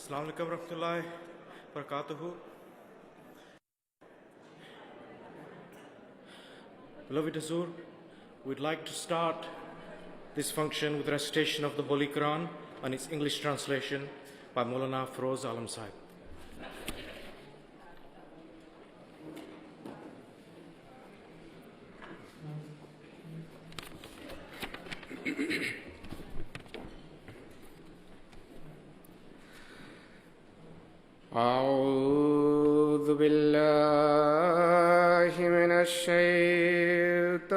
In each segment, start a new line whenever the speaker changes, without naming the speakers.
Assalamu alaikum warahmatullahi wabarakatuh. Beloved Hazur, we'd like to start this function with recitation of the Holy Quran and its English translation by Maulana Feroz Alam Sahib.
أعوذ بالله من الشيطان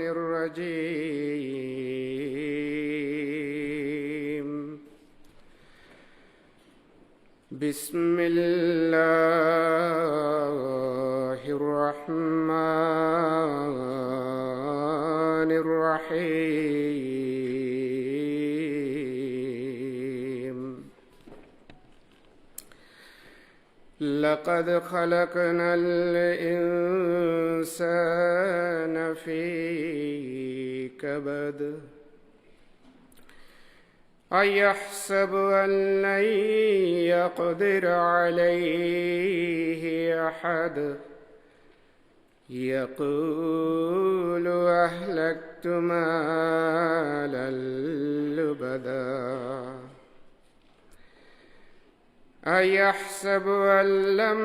الرجيم بسم الله الرحمن الرحيم لقد خلقنا الإنسان في كبد أيحسب أن لن يقدر عليه أحد يقول أهلكت مالا لبدا أيحسب أن لم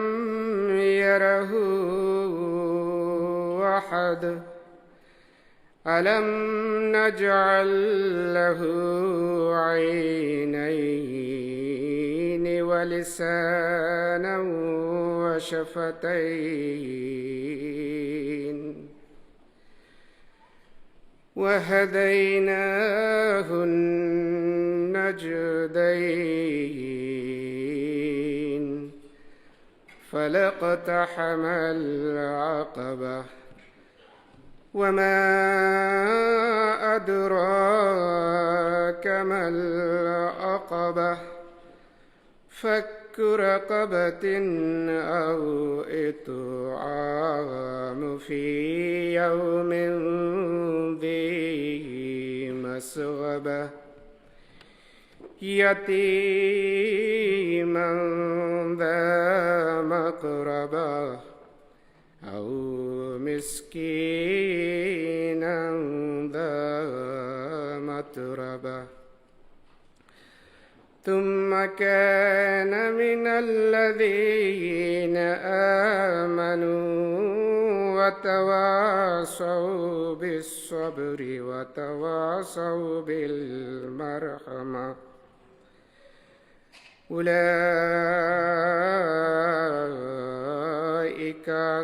يره أحد ألم نجعل له عينين ولسانا وشفتين وهديناه النجدين فلاقتحم العقبة وما أدراك ما العقبة فك رقبة أو إطعام في يوم ذي مسغبة يتيما ذا مقربة أو مسكينا ذا متربة ثم كان من الذين آمنوا وتواصوا بالصبر وتواصوا بالمرحمة أولئك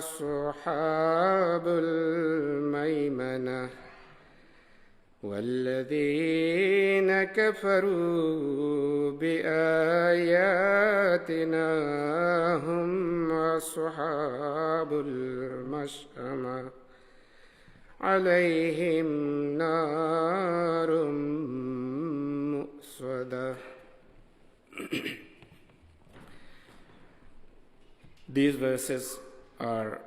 أصحاب الميمنة والذين كفروا بآياتنا هم أصحاب المشأمة عليهم نار مؤصدة. These verses are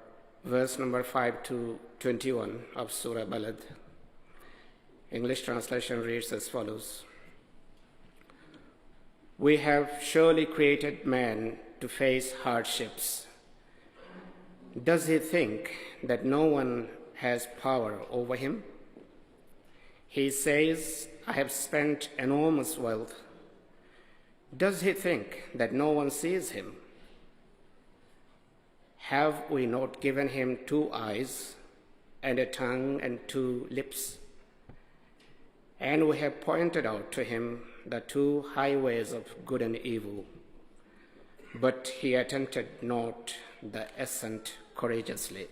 verse number 5 to 21 of Surah Balad. English translation reads as follows. We have surely created man to face hardships. Does he think that no one has power over him? He says, I have spent enormous wealth. Does he think that no one sees him? Have we not given him 2 eyes and a tongue and 2 lips? And we have pointed out to him the 2 highways of good and evil. But he attempted not the ascent courageously.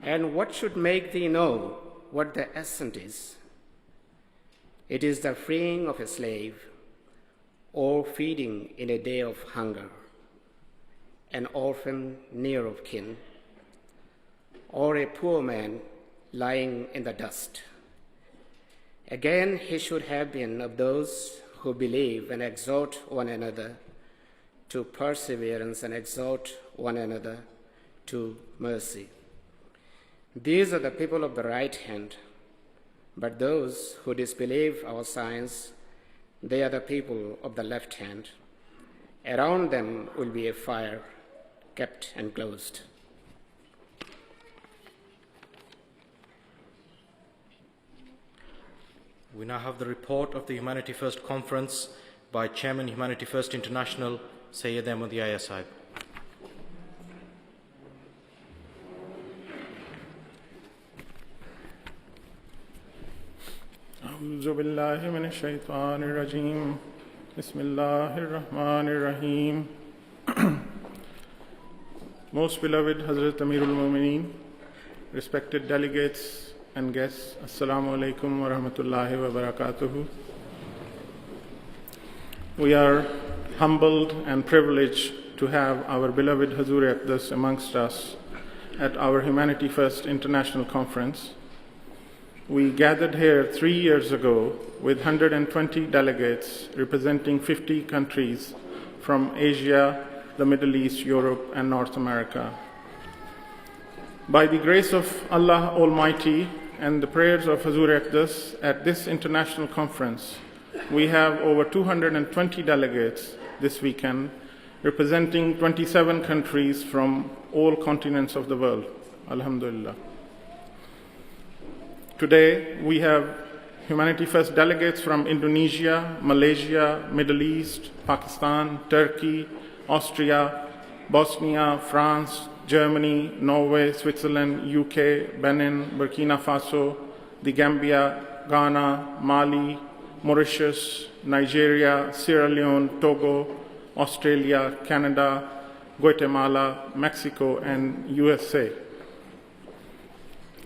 And what should make thee know what the ascent is? It is the freeing of a slave, or feeding in a day of hunger, an orphan near of kin, or a poor man lying in the dust. Again, he should have been of those who believe and exhort one another to perseverance and exhort one another to mercy. These are the people of the right hand, but those who disbelieve our signs They are the people of the left hand. Around them will be a fire kept enclosed.
We now have the report of the Humanity First Conference by Chairman Humanity First International, Sayyid Ahmadiyya Sahib.
أعوذ بالله من الشيطان الرجيم بسم الله الرحمن الرحيم. Most beloved Hazrat Amirul Mu'mineen, respected delegates and guests, Assalamu alaikum wa rahmatullahi wa barakatuhu. We are humbled and privileged to have our beloved Hazur Aqdas amongst us at our Humanity First International Conference. We gathered here 3 years ago with 120 delegates representing 50 countries from Asia, the Middle East, Europe, and North America. By the grace of Allah Almighty and the prayers of Hazur Aqdas at this international conference, we have over 220 delegates this weekend representing 27 countries from all continents of the world. Alhamdulillah. Today, we have Humanity First delegates from Indonesia, Malaysia, Middle East, Pakistan, Turkey, Austria, Bosnia, France, Germany, Norway, Switzerland, UK, Benin, Burkina Faso, the Gambia, Ghana, Mali, Mauritius, Nigeria, Sierra Leone, Togo, Australia, Canada, Guatemala, Mexico, and USA.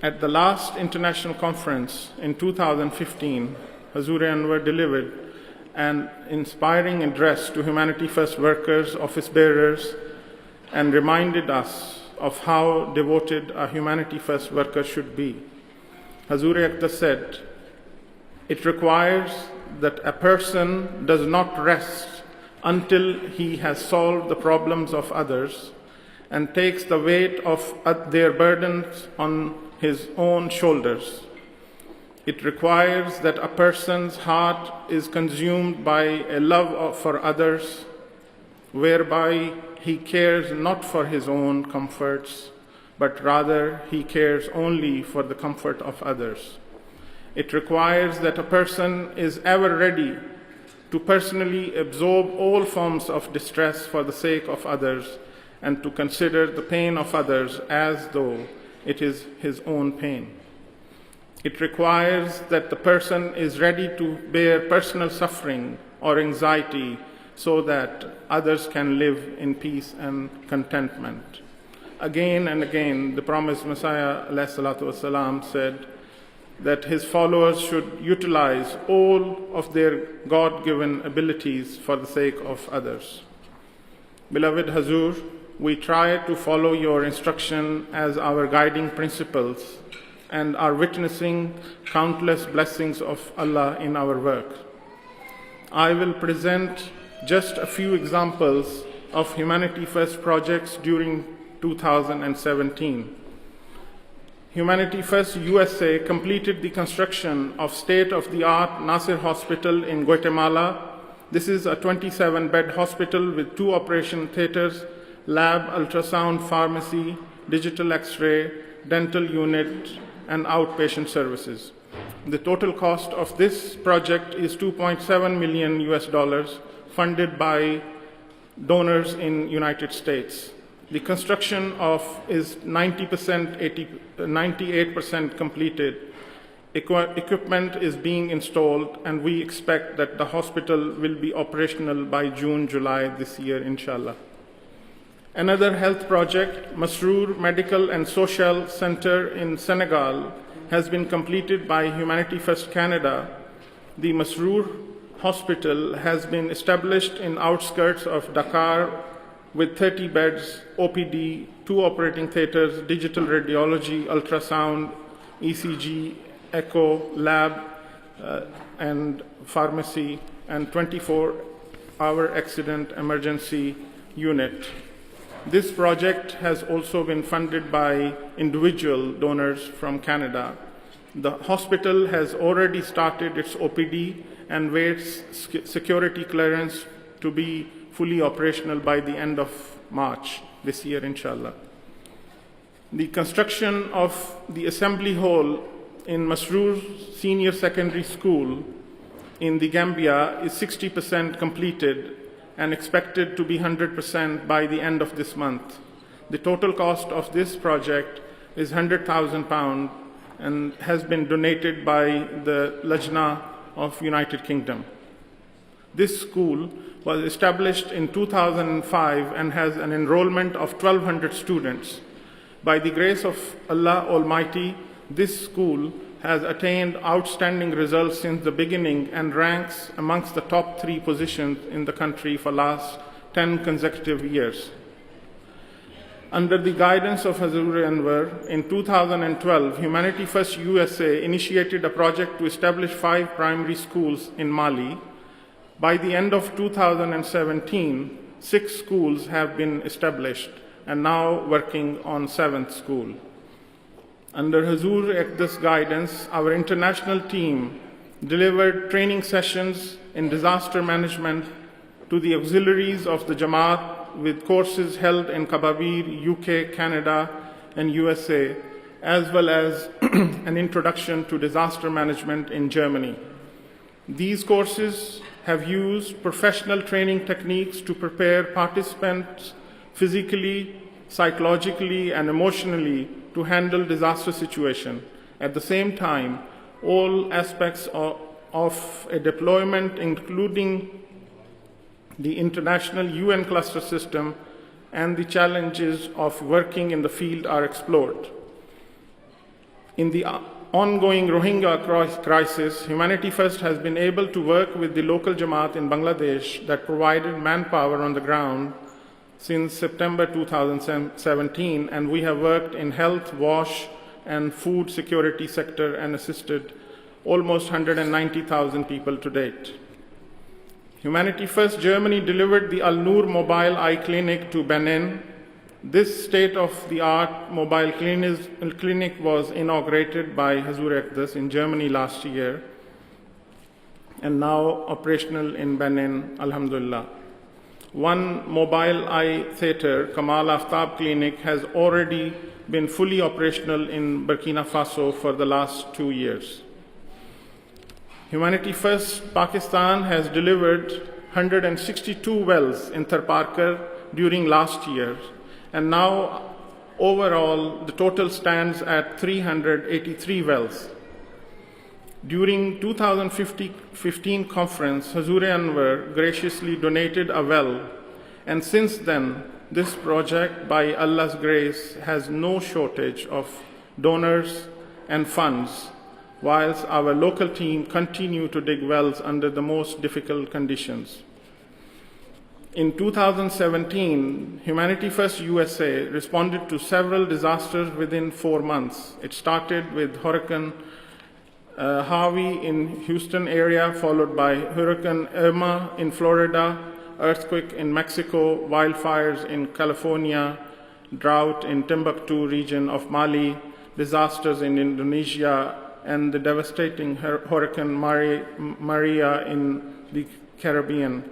At the last international conference in 2015, Hazur Anwar delivered an inspiring address to Humanity First workers, office bearers, and reminded us of how devoted a Humanity First worker should be. Hazur Aqdas said, "It requires that a person does not rest until he has solved the problems of others and takes the weight of their burdens on his own shoulders. It requires that a person's heart is consumed by a love for others, whereby he cares not for his own comforts, but rather he cares only for the comfort of others. It requires that a person is ever ready to personally absorb all forms of distress for the sake of others and to consider the pain of others as though it is his own pain. It requires that the person is ready to bear personal suffering or anxiety so that others can live in peace and contentment." Again and again, the promised Messiah ﷺ said that his followers should utilize all of their God-given abilities for the sake of others. Beloved Hazur, we try to follow your instruction as our guiding principles and are witnessing countless blessings of Allah in our work. I will present just a few examples of Humanity First projects during 2017. Humanity First USA completed the construction of state-of-the-art Nasir Hospital in Guatemala. This is a 27-bed hospital with 2 operation theaters, lab, ultrasound, pharmacy, digital X-ray, dental unit, and outpatient services. The total cost of this project is $2.7 million US, funded by donors in United States. The construction is 98% completed. Equipment is being installed, and we expect that the hospital will be operational by June, July this year, inshallah. Another health project, Masroor Medical and Social Center in Senegal, has been completed by Humanity First Canada. The Masroor Hospital has been established in outskirts of Dakar with 30 beds, OPD, 2 operating theaters, digital radiology, ultrasound, ECG, echo, lab, and pharmacy, and 24-hour accident emergency unit. This project has also been funded by individual donors from Canada. The hospital has already started its OPD and waits security clearance to be fully operational by the end of March this year, inshallah. The construction of the assembly hall in Masroor Senior Secondary School in the Gambia is 60% completed and expected to be 100% by the end of this month. The total cost of this project is £100,000 and has been donated by the Lajna of United Kingdom. This school was established in 2005 and has an enrollment of 1,200 students. By the grace of Allah Almighty, this school has attained outstanding results since the beginning and ranks amongst the top 3 positions in the country for last 10 consecutive years. Under the guidance of Hazrat Anwar, in 2012, Humanity First USA initiated a project to establish 5 primary schools in Mali. By the end of 2017, 6 schools have been established and now working on 7th school. Under Hazur Aqdas guidance, our international team delivered training sessions in disaster management to the auxiliaries of the Jamaat with courses held in Kababir, UK, Canada, and USA, as well as an introduction to disaster management in Germany. These courses have used professional training techniques to prepare participants physically, psychologically, and emotionally to handle disaster situations. At the same time, all aspects of a deployment, including the international UN cluster system and the challenges of working in the field, are explored. In the ongoing Rohingya crisis, Humanity First has been able to work with the local Jamaat in Bangladesh that provided manpower on the ground since September 2017, and we have worked in health, wash, and food security sector and assisted almost 190,000 people to date. Humanity First Germany delivered the Al-Nur Mobile Eye Clinic to Benin. This state-of-the-art mobile clinic was inaugurated by Hazur Aqdas in Germany last year and now operational in Benin, alhamdulillah. One mobile eye theater, Kamal Aftab Clinic, has already been fully operational in Burkina Faso for the last 2 years. Humanity First Pakistan has delivered 162 wells in Tharparkar during last year, and now overall the total stands at 383 wells. During 2015 conference, Hazrat Anwar graciously donated a well, and since then, this project, by Allah's grace, has no shortage of donors and funds, whilst our local team continue to dig wells under the most difficult conditions. In 2017, Humanity First USA responded to several disasters within 4 months. It started with Hurricane Harvey in Houston area, followed by Hurricane Irma in Florida, earthquake in Mexico, wildfires in California, drought in Timbuktu region of Mali, disasters in Indonesia, and the devastating Hurricane Maria in the Caribbean.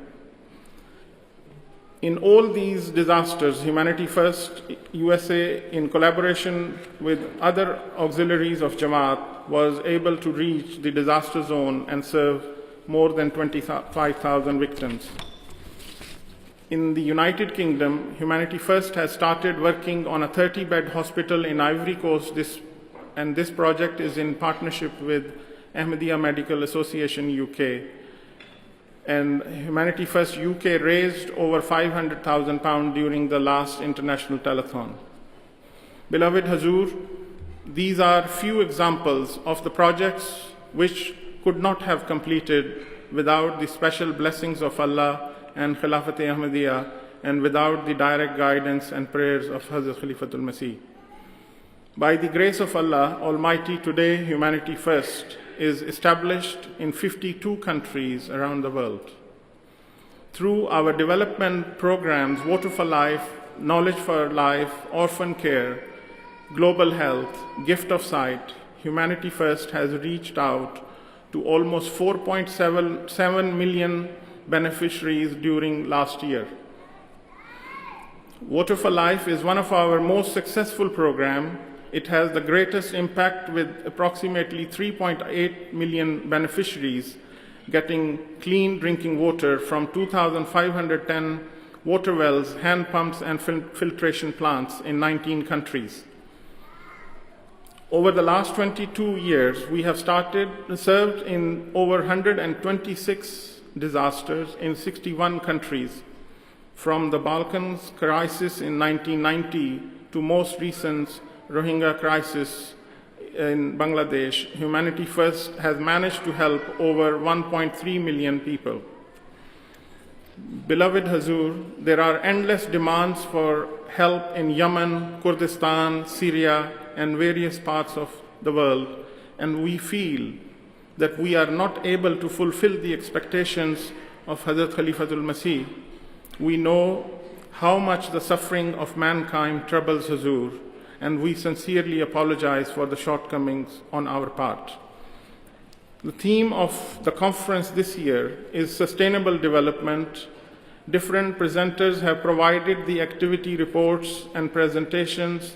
In all these disasters, Humanity First USA, in collaboration with other auxiliaries of Jamaat, was able to reach the disaster zone and serve more than 25,000 victims. In the United Kingdom, Humanity First has started working on a 30-bed hospital in Ivory Coast, and this project is in partnership with Ahmadiyya Medical Association UK. And Humanity First UK raised over £500,000 during the last international telethon. Beloved Hazur, these are few examples of the projects which could not have completed without the special blessings of Allah and Khilafat-e Ahmadiyya, and without the direct guidance and prayers of Hazrat Khalifatul Masih. By the grace of Allah Almighty, today Humanity First is established in 52 countries around the world. Through our development programs, Water for Life, Knowledge for Life, Orphan Care, Global Health, Gift of Sight, Humanity First has reached out to almost 4.7 million beneficiaries during last year. Water for Life is one of our most successful programs. It has the greatest impact with approximately 3.8 million beneficiaries getting clean drinking water from 2,510 water wells, hand pumps, and filtration plants in 19 countries. Over the last 22 years, we have served in over 126 disasters in 61 countries, from the Balkans crisis in 1990 to most recent Rohingya crisis in Bangladesh. Humanity First has managed to help over 1.3 million people. Beloved Hazur, there are endless demands for help in Yemen, Kurdistan, Syria, and various parts of the world, and we feel that we are not able to fulfill the expectations of Hazrat Khalifatul Masih. We know how much the suffering of mankind troubles Hazur, and we sincerely apologize for the shortcomings on our part. The theme of the conference this year is sustainable development. Different presenters have provided the activity reports and presentations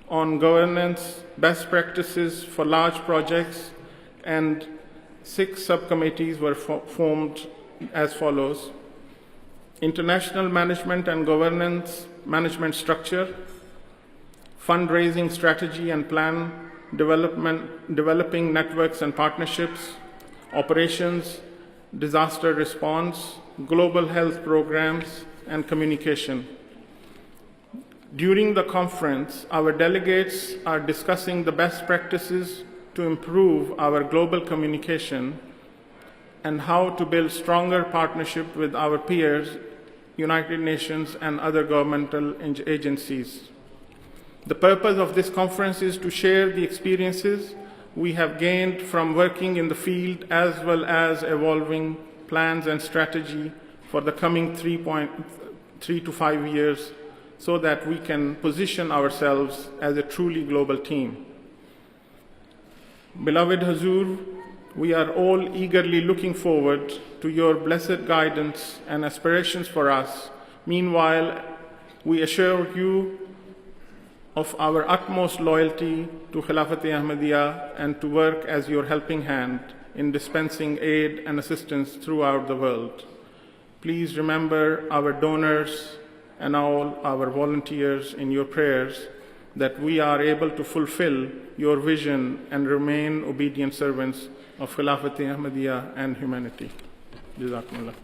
on governance, best practices for large projects, and 6 subcommittees were formed as follows: international management and governance management structure, fundraising strategy and plan developing networks and partnerships, operations, disaster response, global health programs, and communication. During the conference, our delegates are discussing the best practices to improve our global communication and how to build stronger partnership with our peers, United Nations, and other governmental agencies. The purpose of this conference is to share the experiences we have gained from working in the field, as well as evolving plans and strategy for the coming 3 to 5 years, so that we can position ourselves as a truly global team. Beloved Hazur, we are all eagerly looking forward to your blessed guidance and aspirations for us. Meanwhile, we assure you of our utmost loyalty to Khilafat-e Ahmadiyya and to work as your helping hand in dispensing aid and assistance throughout the world. Please remember our donors and all our volunteers in your prayers, that we are able to fulfill your vision and remain obedient servants of Khilafat-e Ahmadiyya and humanity. Jazakumullah.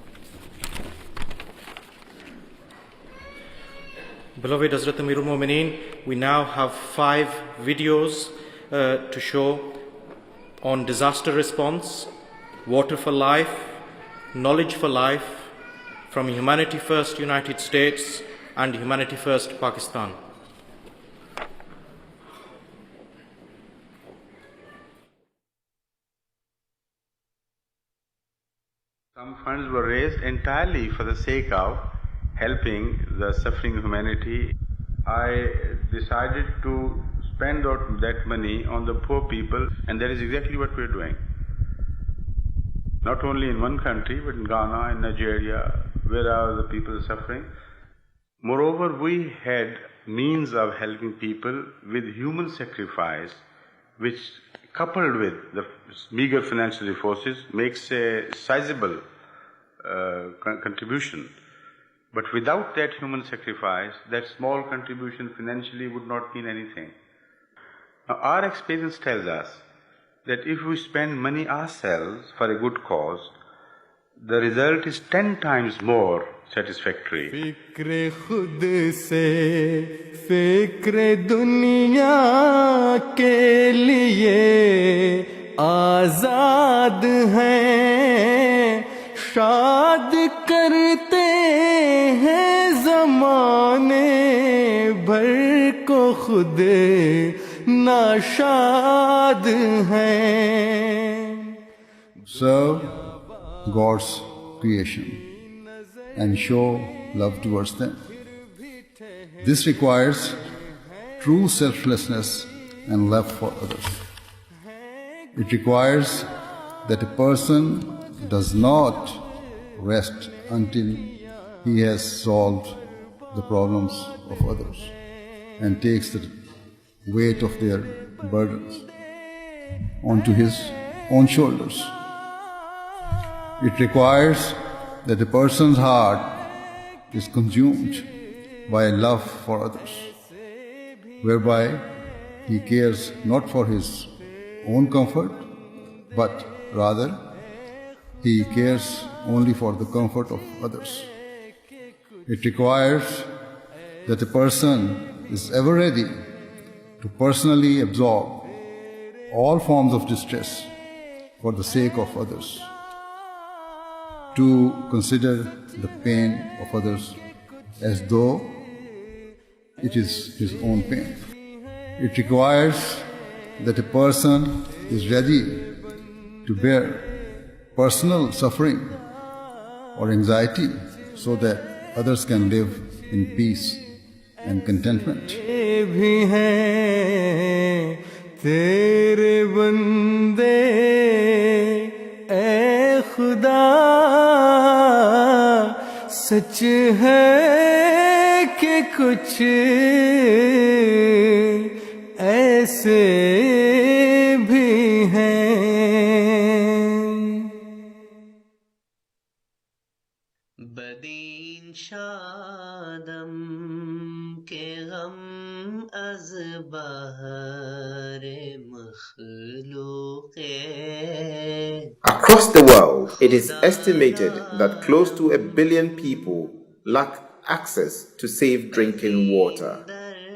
Beloved Hazrat Amirul Mu'mineen, we now have 5 videos to show on disaster response, water for life, knowledge for life, from Humanity First United States and Humanity First Pakistan.
Some funds were raised entirely for the sake of helping the suffering humanity. I decided to spend out that money on the poor people, and that is exactly what we are doing. Not only in one country, but in Ghana, in Nigeria, where the people are suffering. Moreover, we had means of helping people with human sacrifice, which, coupled with the meager financial resources, makes a sizable contribution. But without that human sacrifice, that small contribution financially would not mean anything. Now, our experience tells us that if we spend money ourselves for a good cause, the result is 10 times more satisfactory.
fikre khud se fikre duniya ke liye azad hain, shad karte hain zamane bhar ko khud nashad hain.
Serve God's creation and show love towards them. This requires true selflessness and love for others. It requires that a person does not rest until he has solved the problems of others and takes the weight of their burdens onto his own shoulders. It requires that a person's heart is consumed by love for others, whereby he cares not for his own comfort, but rather he cares only for the comfort of others. It requires that a person is ever ready to personally absorb all forms of distress for the sake of others, to consider the pain of others as though it is his own pain. It requires that a person is ready to bear personal suffering or anxiety so that others can live in peace and contentment.
भी हैं तेरे बंदे ऐ खुदा, सच है कि कुछ ऐसे भी हैं.
बदीन शादम के गम अज बहरे मखलूक़े.
Across the world, it is estimated that close to 1 billion people lack access to safe drinking water,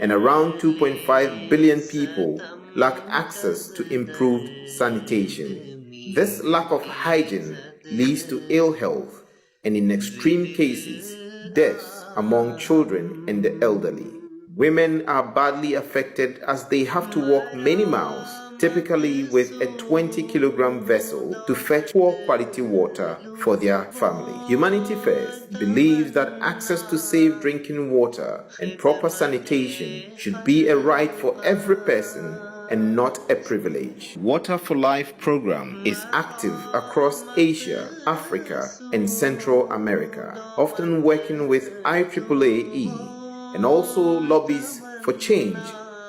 and around 2.5 billion people lack access to improved sanitation. This lack of hygiene leads to ill health and, in extreme cases, deaths among children and the elderly. Women are badly affected as they have to walk many miles, typically with a 20-kilogram vessel, to fetch poor quality water for their family. Humanity First believes that access to safe drinking water and proper sanitation should be a right for every person and not a privilege. Water for Life program is active across Asia, Africa, and Central America, often working with IEEE, and also lobbies for change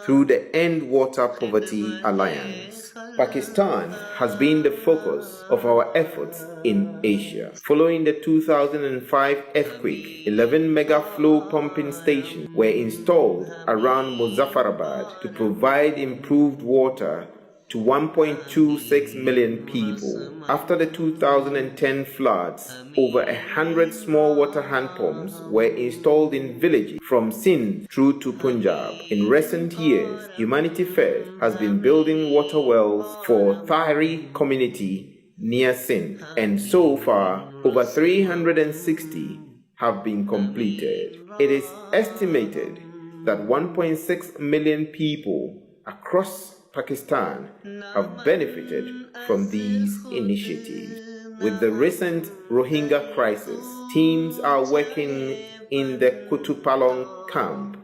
through the End Water Poverty Alliance. Pakistan has been the focus of our efforts in Asia. Following the 2005 earthquake, 11 mega flow pumping stations were installed around Muzaffarabad to provide improved water to 1.26 million people. After the 2010 floods, over 100 small water hand pumps were installed in villages from Sindh through to Punjab. In recent years, Humanity First has been building water wells for Thari community near Sindh, and so far, over 360 have been completed. It is estimated that 1.6 million people across Pakistan have benefited from these initiatives. With the recent Rohingya crisis, teams are working in the Kutupalong camp,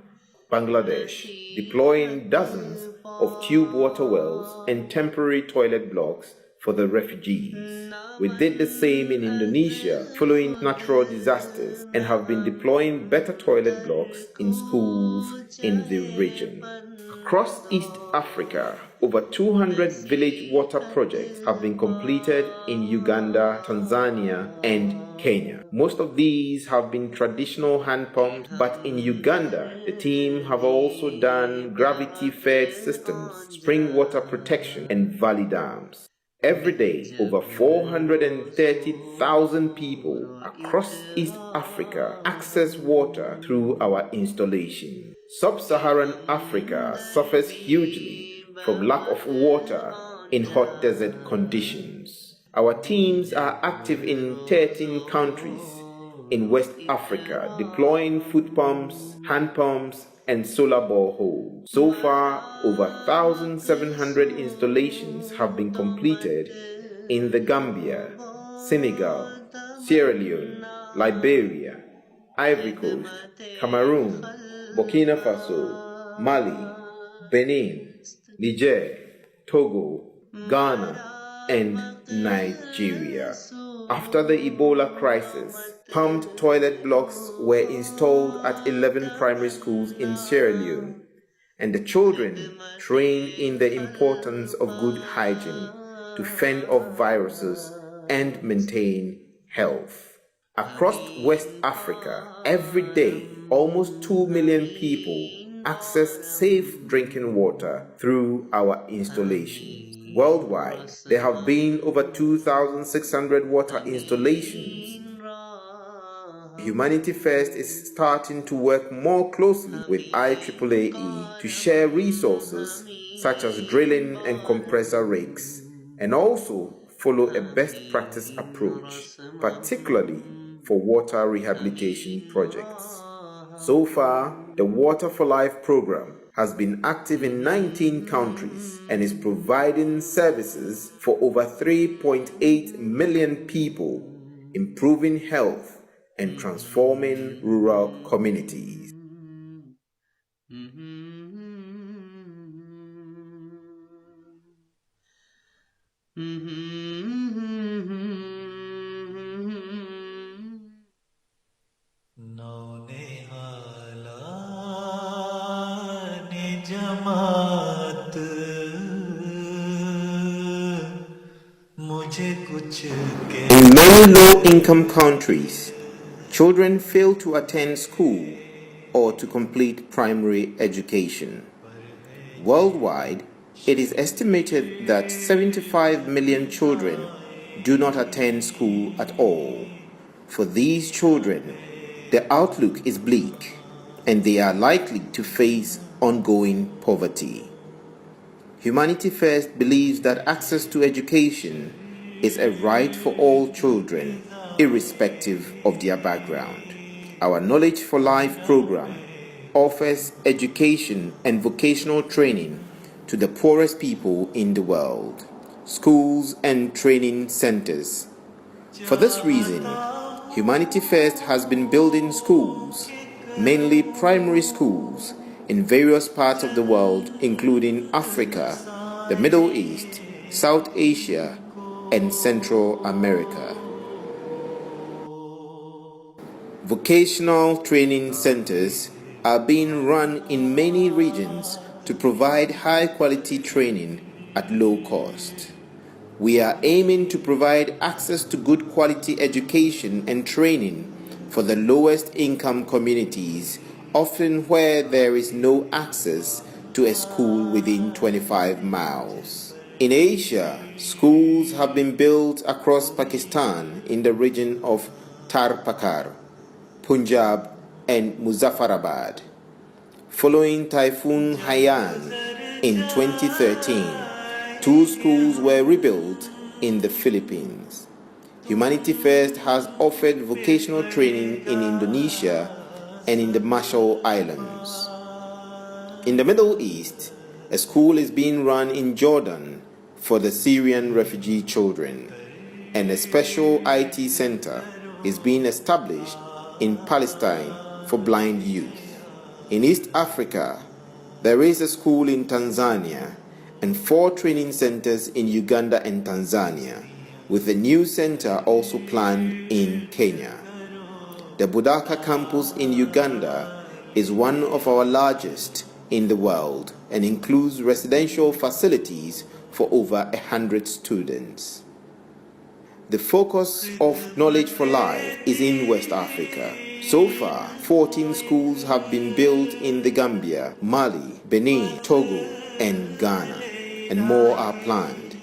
Bangladesh, deploying dozens of tube water wells and temporary toilet blocks for the refugees. We did the same in Indonesia following natural disasters and have been deploying better toilet blocks in schools in the region. Across East Africa, over 200 village water projects have been completed in Uganda, Tanzania, and Kenya. Most of these have been traditional hand pumps, but in Uganda, the team have also done gravity-fed systems, spring water protection, and valley dams. Every day, over 430,000 people across East Africa access water through our installation. Sub-Saharan Africa suffers hugely from lack of water in hot desert conditions. Our teams are active in 13 countries in West Africa, deploying foot pumps, hand pumps, and solar boreholes. So far, over 1,700 installations have been completed in the Gambia, Senegal, Sierra Leone, Liberia, Ivory Coast, Cameroon, Burkina Faso, Mali, Benin, Niger, Togo, Ghana, and Nigeria. After the Ebola crisis, pumped toilet blocks were installed at 11 primary schools in Sierra Leone, and the children trained in the importance of good hygiene to fend off viruses and maintain health. Across West Africa, every day, almost 2 million people access safe drinking water through our installations. Worldwide, there have been over 2,600 water installations. Humanity First is starting to work more closely with IEEE to share resources such as drilling and compressor rigs, and also follow a best practice approach, particularly for water rehabilitation projects. So far, the Water for Life program has been active in 19 countries and is providing services for over 3.8 million people, improving health and transforming rural communities. In many low-income countries, children fail to attend school or to complete primary education. Worldwide, it is estimated that 75 million children do not attend school at all. For these children, the outlook is bleak, and they are likely to face ongoing poverty. Humanity First believes that access to education is a right for all children, irrespective of their background. Our Knowledge for Life program offers education and vocational training to the poorest people in the world, schools and training centers. For this reason, Humanity First has been building schools, mainly primary schools, in various parts of the world, including Africa, the Middle East, South Asia, and Central America. Vocational training centers are being run in many regions to provide high-quality training at low cost. We are aiming to provide access to good quality education and training for the lowest income communities, often where there is no access to a school within 25 miles. In Asia, schools have been built across Pakistan in the region of Tarpakar, Punjab, and Muzaffarabad. Following Typhoon Haiyan in 2013, 2 schools were rebuilt in the Philippines. Humanity First has offered vocational training in Indonesia and in the Marshall Islands. In the Middle East, a school is being run in Jordan for the Syrian refugee children, and a special IT center is being established in Palestine for blind youth. In East Africa, there is a school in Tanzania and 4 training centers in Uganda and Tanzania, with a new center also planned in Kenya. The Budaka campus in Uganda is one of our largest in the world and includes residential facilities for over 100 students. The focus of Knowledge for Life is in West Africa. So far, 14 schools have been built in the Gambia, Mali, Benin, Togo, and Ghana, and more are planned.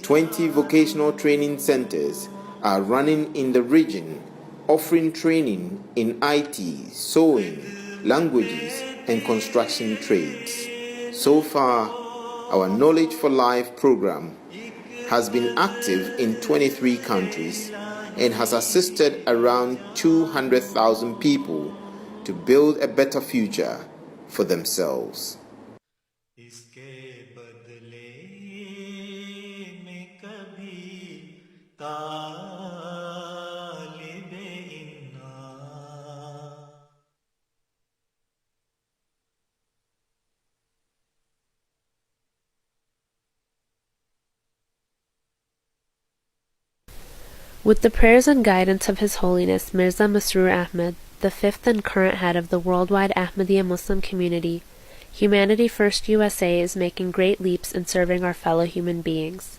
20 vocational training centers are running in the region, offering training in IT, sewing, languages, and construction trades. So far, our Knowledge for Life program has been active in 23 countries and has assisted around 200,000 people to build a better future for themselves.
With the prayers and guidance of His Holiness Mirza Masroor Ahmad, the fifth and current head of the worldwide Ahmadiyya Muslim community, Humanity First USA is making great leaps in serving our fellow human beings.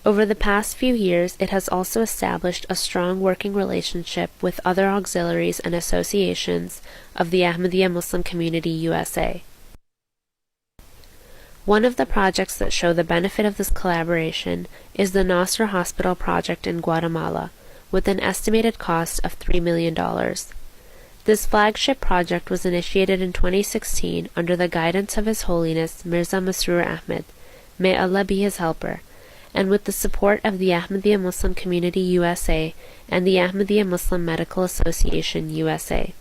Over the past few years, it has also established a strong working relationship with other auxiliaries and associations of the Ahmadiyya Muslim Community USA. One of the projects that show the benefit of this collaboration is the Nasr Hospital project in Guatemala, with an estimated cost of $3 million. This flagship project was initiated in 2016 under the guidance of His Holiness Mirza Masroor Ahmad, may Allah be his helper, and with the support of the Ahmadiyya Muslim Community USA and the Ahmadiyya Muslim Medical Association USA.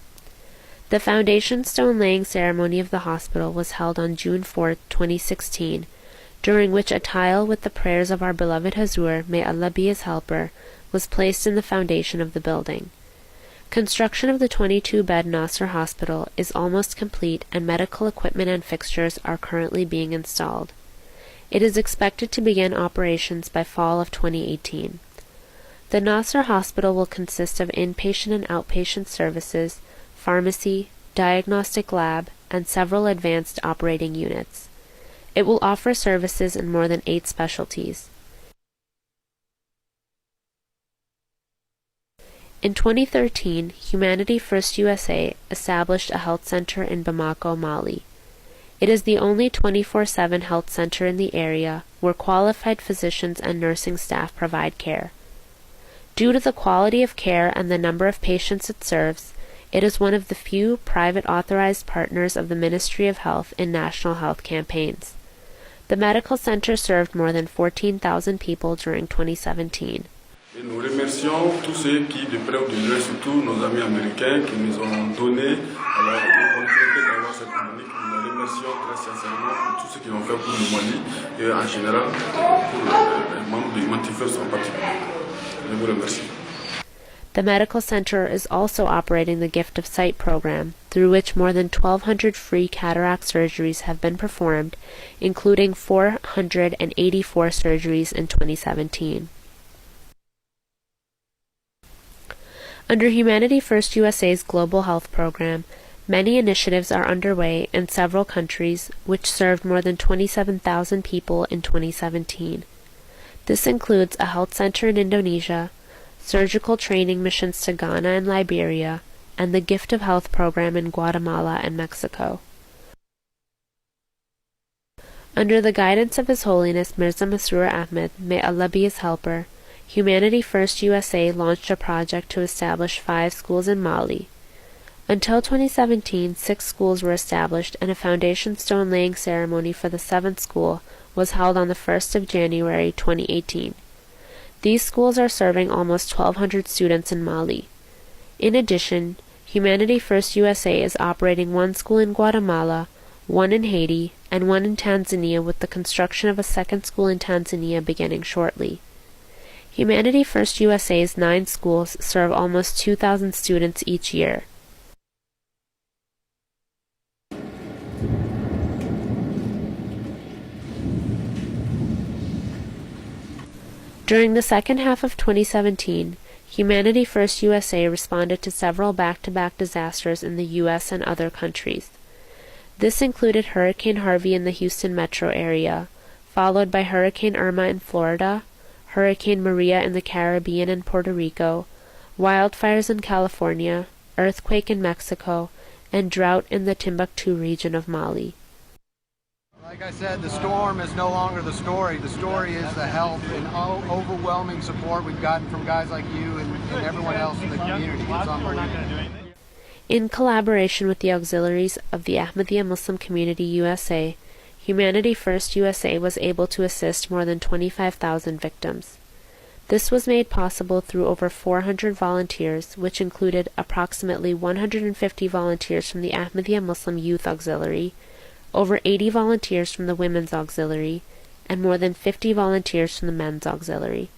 The foundation stone laying ceremony of the hospital was held on June 4, 2016, during which a tile with the prayers of our beloved Hazur, may Allah be his helper, was placed in the foundation of the building. Construction of the 22-bed Nasr Hospital is almost complete and medical equipment and fixtures are currently being installed. It is expected to begin operations by fall of 2018. The Nasr Hospital will consist of inpatient and outpatient services, pharmacy, diagnostic lab, and several advanced operating units. It will offer services in more than 8 specialties. In 2013, Humanity First USA established a health center in Bamako, Mali. It is the only 24/7 health center in the area where qualified physicians and nursing staff provide care. Due to the quality of care and the number of patients it serves, it is one of the few private authorized partners of the Ministry of Health in national health campaigns. The medical center served more than 14,000 people during 2017.
Et nous remercions tous ceux qui, de près ou de loin, surtout nos amis américains, qui nous ont donné l'opportunité d'avoir cette chronique. Nous les remercions très sincèrement pour tout ce qu'ils ont fait pour le Mali et en général pour les membres de Humanity First en particulier. Je vous remercie.
The medical center is also operating the Gift of Sight program, through which more than 1,200 free cataract surgeries have been performed, including 484 surgeries in 2017. Under Humanity First USA's Global Health Program, many initiatives are underway in several countries which served more than 27,000 people in 2017. This includes a health center in Indonesia, surgical training missions to Ghana and Liberia, and the Gift of Health program in Guatemala and Mexico. Under the guidance of His Holiness Mirza Masroor Ahmad, may Allah be his helper, Humanity First USA launched a project to establish 5 schools in Mali. Until 2017, 6 schools were established and a foundation stone laying ceremony for the 7th school was held on the 1st of January 2018. These schools are serving almost 1,200 students in Mali. In addition, Humanity First USA is operating 1 school in Guatemala, 1 in Haiti, and 1 in Tanzania, with the construction of a 2nd school in Tanzania beginning shortly. Humanity First USA's 9 schools serve almost 2,000 students each year. During the second half of 2017, Humanity First USA responded to several back-to-back disasters in the U.S. and other countries. This included Hurricane Harvey in the Houston metro area, followed by Hurricane Irma in Florida, Hurricane Maria in the Caribbean and Puerto Rico, wildfires in California, earthquake in Mexico, and drought in the Timbuktu region of Mali.
Like I said, the storm is no longer the story. The story is the help and overwhelming support we've gotten from guys like you and everyone else in the community. It's unbelievable.
In collaboration with the auxiliaries of the Ahmadiyya Muslim Community USA, Humanity First USA was able to assist more than 25,000 victims. This was made possible through over 400 volunteers, which included approximately 150 volunteers from the Ahmadiyya Muslim Youth Auxiliary, over 80 volunteers from the Women's Auxiliary, and more than 50 volunteers from the Men's Auxiliary.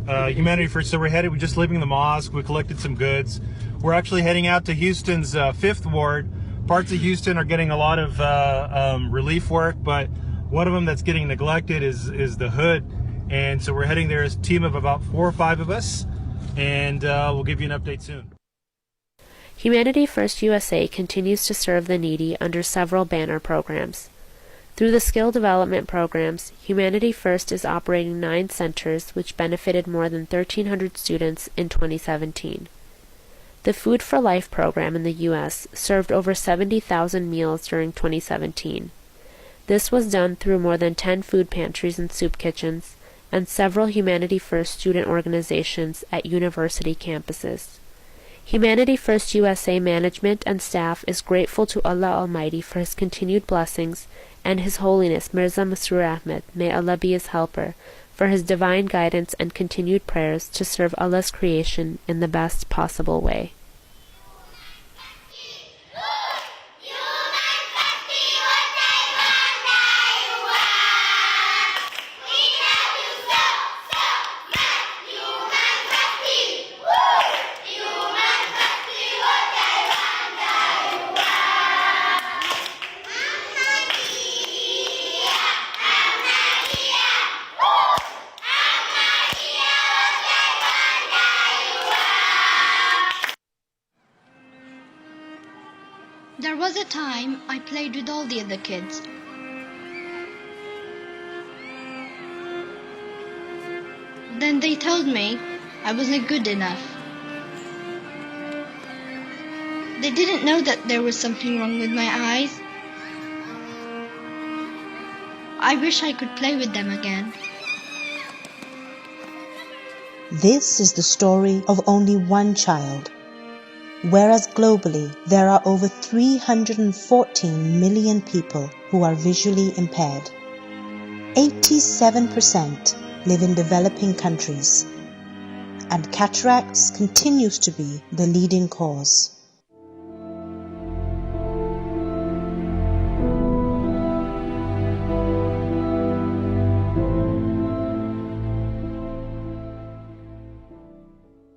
Humanity First, so we're just leaving the mosque. We collected some goods. We're actually heading out to Houston's 5th ward. Parts of Houston are getting a lot of relief work, but one of them that's getting neglected is the hood. And so we're heading there as a team of about 4 or 5 of us, and we'll give you an update soon.
Humanity First USA continues to serve the needy under several banner programs. Through the skill development programs, Humanity First is operating 9 centers which benefited more than 1,300 students in 2017. The Food for Life program in the U.S. served over 70,000 meals during 2017. This was done through more than 10 food pantries and soup kitchens, and several Humanity First student organizations at university campuses. Humanity First USA management and staff is grateful to Allah Almighty for His continued blessings and His Holiness Mirza Masroor Ahmad, may Allah be his helper, for his divine guidance and continued prayers to serve Allah's creation in the best possible way.
There was a time I played with all the other kids. Then they told me I wasn't good enough. They didn't know that there was something wrong with my eyes. I wish I could play with them again.
This is the story of only one child. Whereas globally, there are over 314 million people who are visually impaired. 87% live in developing countries, and cataracts continues to be the leading cause.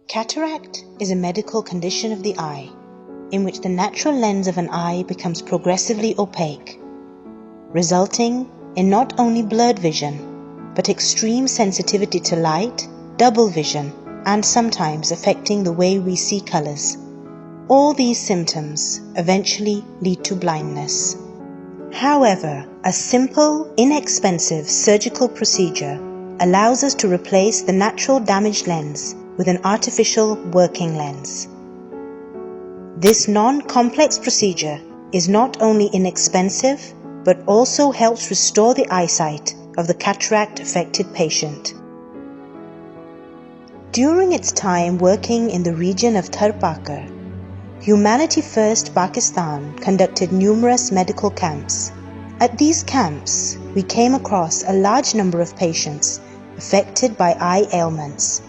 Cataract is a medical condition of the eye, in which the natural lens of an eye becomes progressively opaque, resulting in not only blurred vision, but extreme sensitivity to light, double vision, and sometimes affecting the way we see colors. All these symptoms eventually lead to blindness. However, a simple, inexpensive surgical procedure allows us to replace the natural damaged lens with an artificial working lens. This non-complex procedure is not only inexpensive, but also helps restore the eyesight of the cataract-affected patient. During its time working in the region of Tharpakar, Humanity First Pakistan conducted numerous medical camps. At these camps, we came across a large number of patients affected by eye ailments.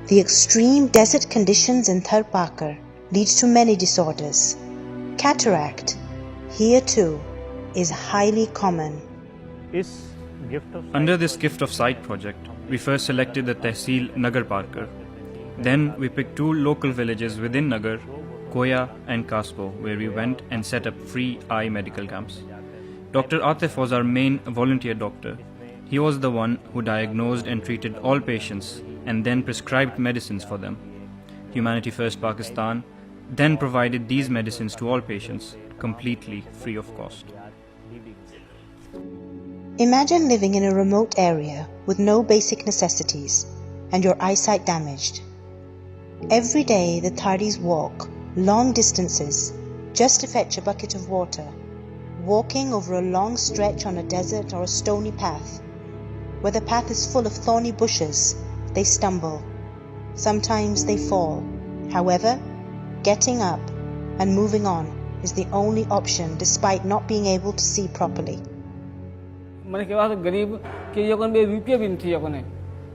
The extreme desert conditions in Tharpakar leads to many disorders. Cataract, here too, is highly common.
Under this Gift of Sight project, we first selected the Tehsil Nagar Parkar. Then we picked 2 local villages within Nagar, Koya and Kasko, where we went and set up free eye medical camps. Dr. Atif was our main volunteer doctor. He was the one who diagnosed and treated all patients and then prescribed medicines for them. Humanity First Pakistan then provided these medicines to all patients, completely free of cost.
Imagine living in a remote area with no basic necessities and your eyesight damaged. Every day the Thardis walk long distances just to fetch a bucket of water, walking over a long stretch on a desert or a stony path. Where the path is full of thorny bushes, they stumble. Sometimes they fall. However, getting up and moving on is the only option despite not being able to see properly.
मैंने कहा तो गरीब कि ये कौन बे रुपये भी नहीं थी अपने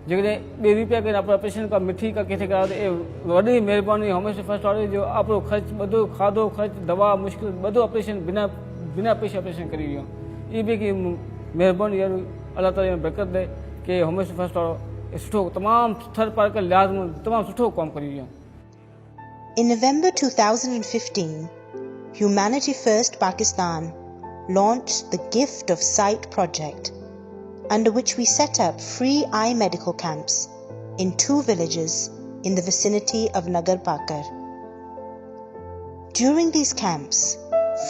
जगह बे रुपये के अपना ऑपरेशन का मिठी का कैसे करा तो बड़ी मेहरबानी हमें से फर्स्ट ऑर्डर जो आप खर्च बदो खादो खर्च दवा मुश्किल बदो ऑपरेशन बिना पैसे ऑपरेशन करी हो ये भी कि मेहरबानी यार अल्लाह ताला ने बरकत दे कि हमें से फर्स्ट ऑर्डर सुठो तमाम थर्ड पार्ट का लिहाज में तमाम सुठो काम करी हो.
In November 2015, Humanity First Pakistan launched the Gift of Sight project, under which we set up free eye medical camps in 2 villages in the vicinity of Nagar Pakar. During these camps,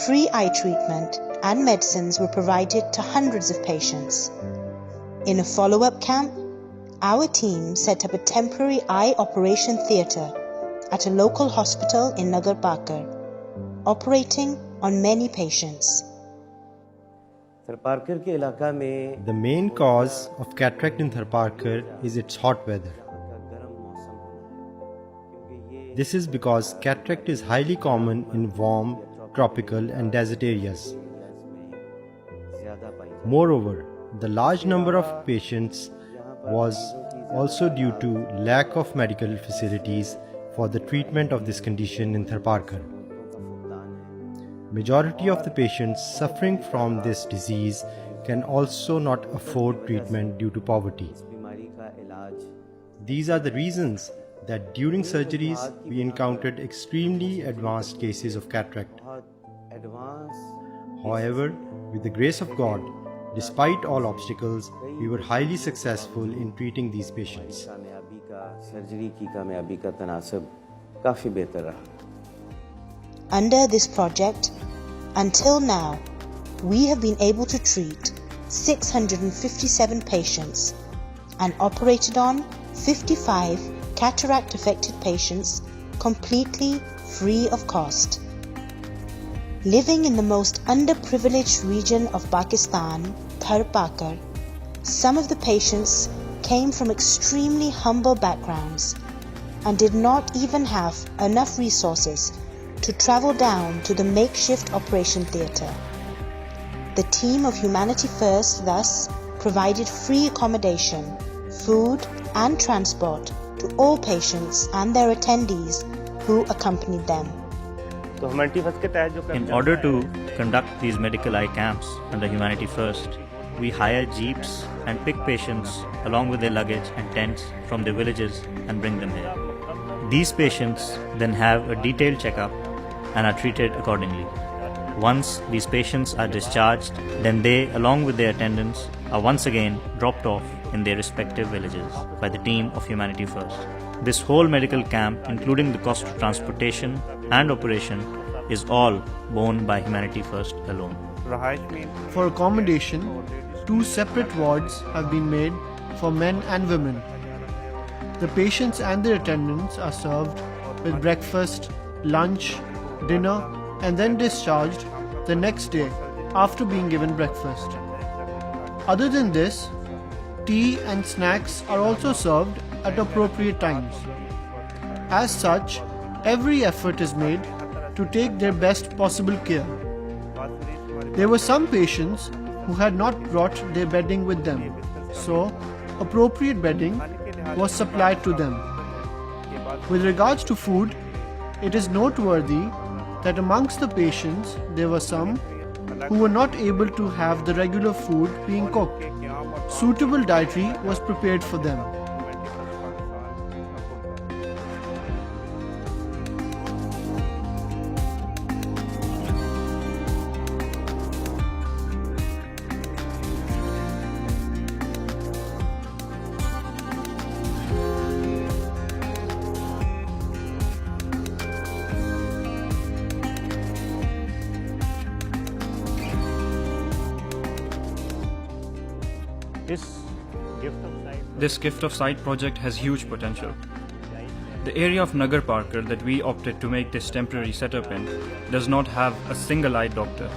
free eye treatment and medicines were provided to hundreds of patients. In a follow-up camp, our team set up a temporary eye operation theatre at a local hospital in Nagar Pakar, operating on many patients.
The main cause of cataract in Tharparkar is its hot weather. This is because cataract is highly common in warm, tropical and desert areas. Moreover, the large number of patients was also due to lack of medical facilities for the treatment of this condition in Tharparkar. Majority of the patients suffering from this disease can also not afford treatment due to poverty. These are the reasons that during surgeries we encountered extremely advanced cases of cataract. However, with the grace of God, despite all obstacles, we were highly successful in treating these patients.
Under this project, until now, we have been able to treat 657 patients and operated on 55 cataract-affected patients completely free of cost. Living in the most underprivileged region of Pakistan, Tharparkar, some of the patients came from extremely humble backgrounds and did not even have enough resources to travel down to the makeshift operation theatre. The team of Humanity First thus provided free accommodation, food and transport to all patients and their attendees who accompanied them.
In order to conduct these medical eye camps under Humanity First, we hire jeeps and pick patients along with their luggage and tents from their villages and bring them here. These patients then have a detailed checkup and are treated accordingly. Once these patients are discharged, then they, along with their attendants, are once again dropped off in their respective villages by the team of Humanity First. This whole medical camp, including the cost of transportation and operation, is all borne by Humanity First alone.
For accommodation, 2 separate wards have been made for men and women. The patients and their attendants are served with breakfast, lunch, dinner, and then discharged the next day after being given breakfast. Other than this, tea and snacks are also served at appropriate times. As such, every effort is made to take their best possible care. There were some patients who had not brought their bedding with them, so appropriate bedding was supplied to them. With regards to food, it is noteworthy that amongst the patients there were some who were not able to have the regular food being cooked. Suitable dietary was prepared for them.
This Gift of Sight project has huge potential. The area of Nagar Pakar that we opted to make this temporary setup in does not have a single eye doctor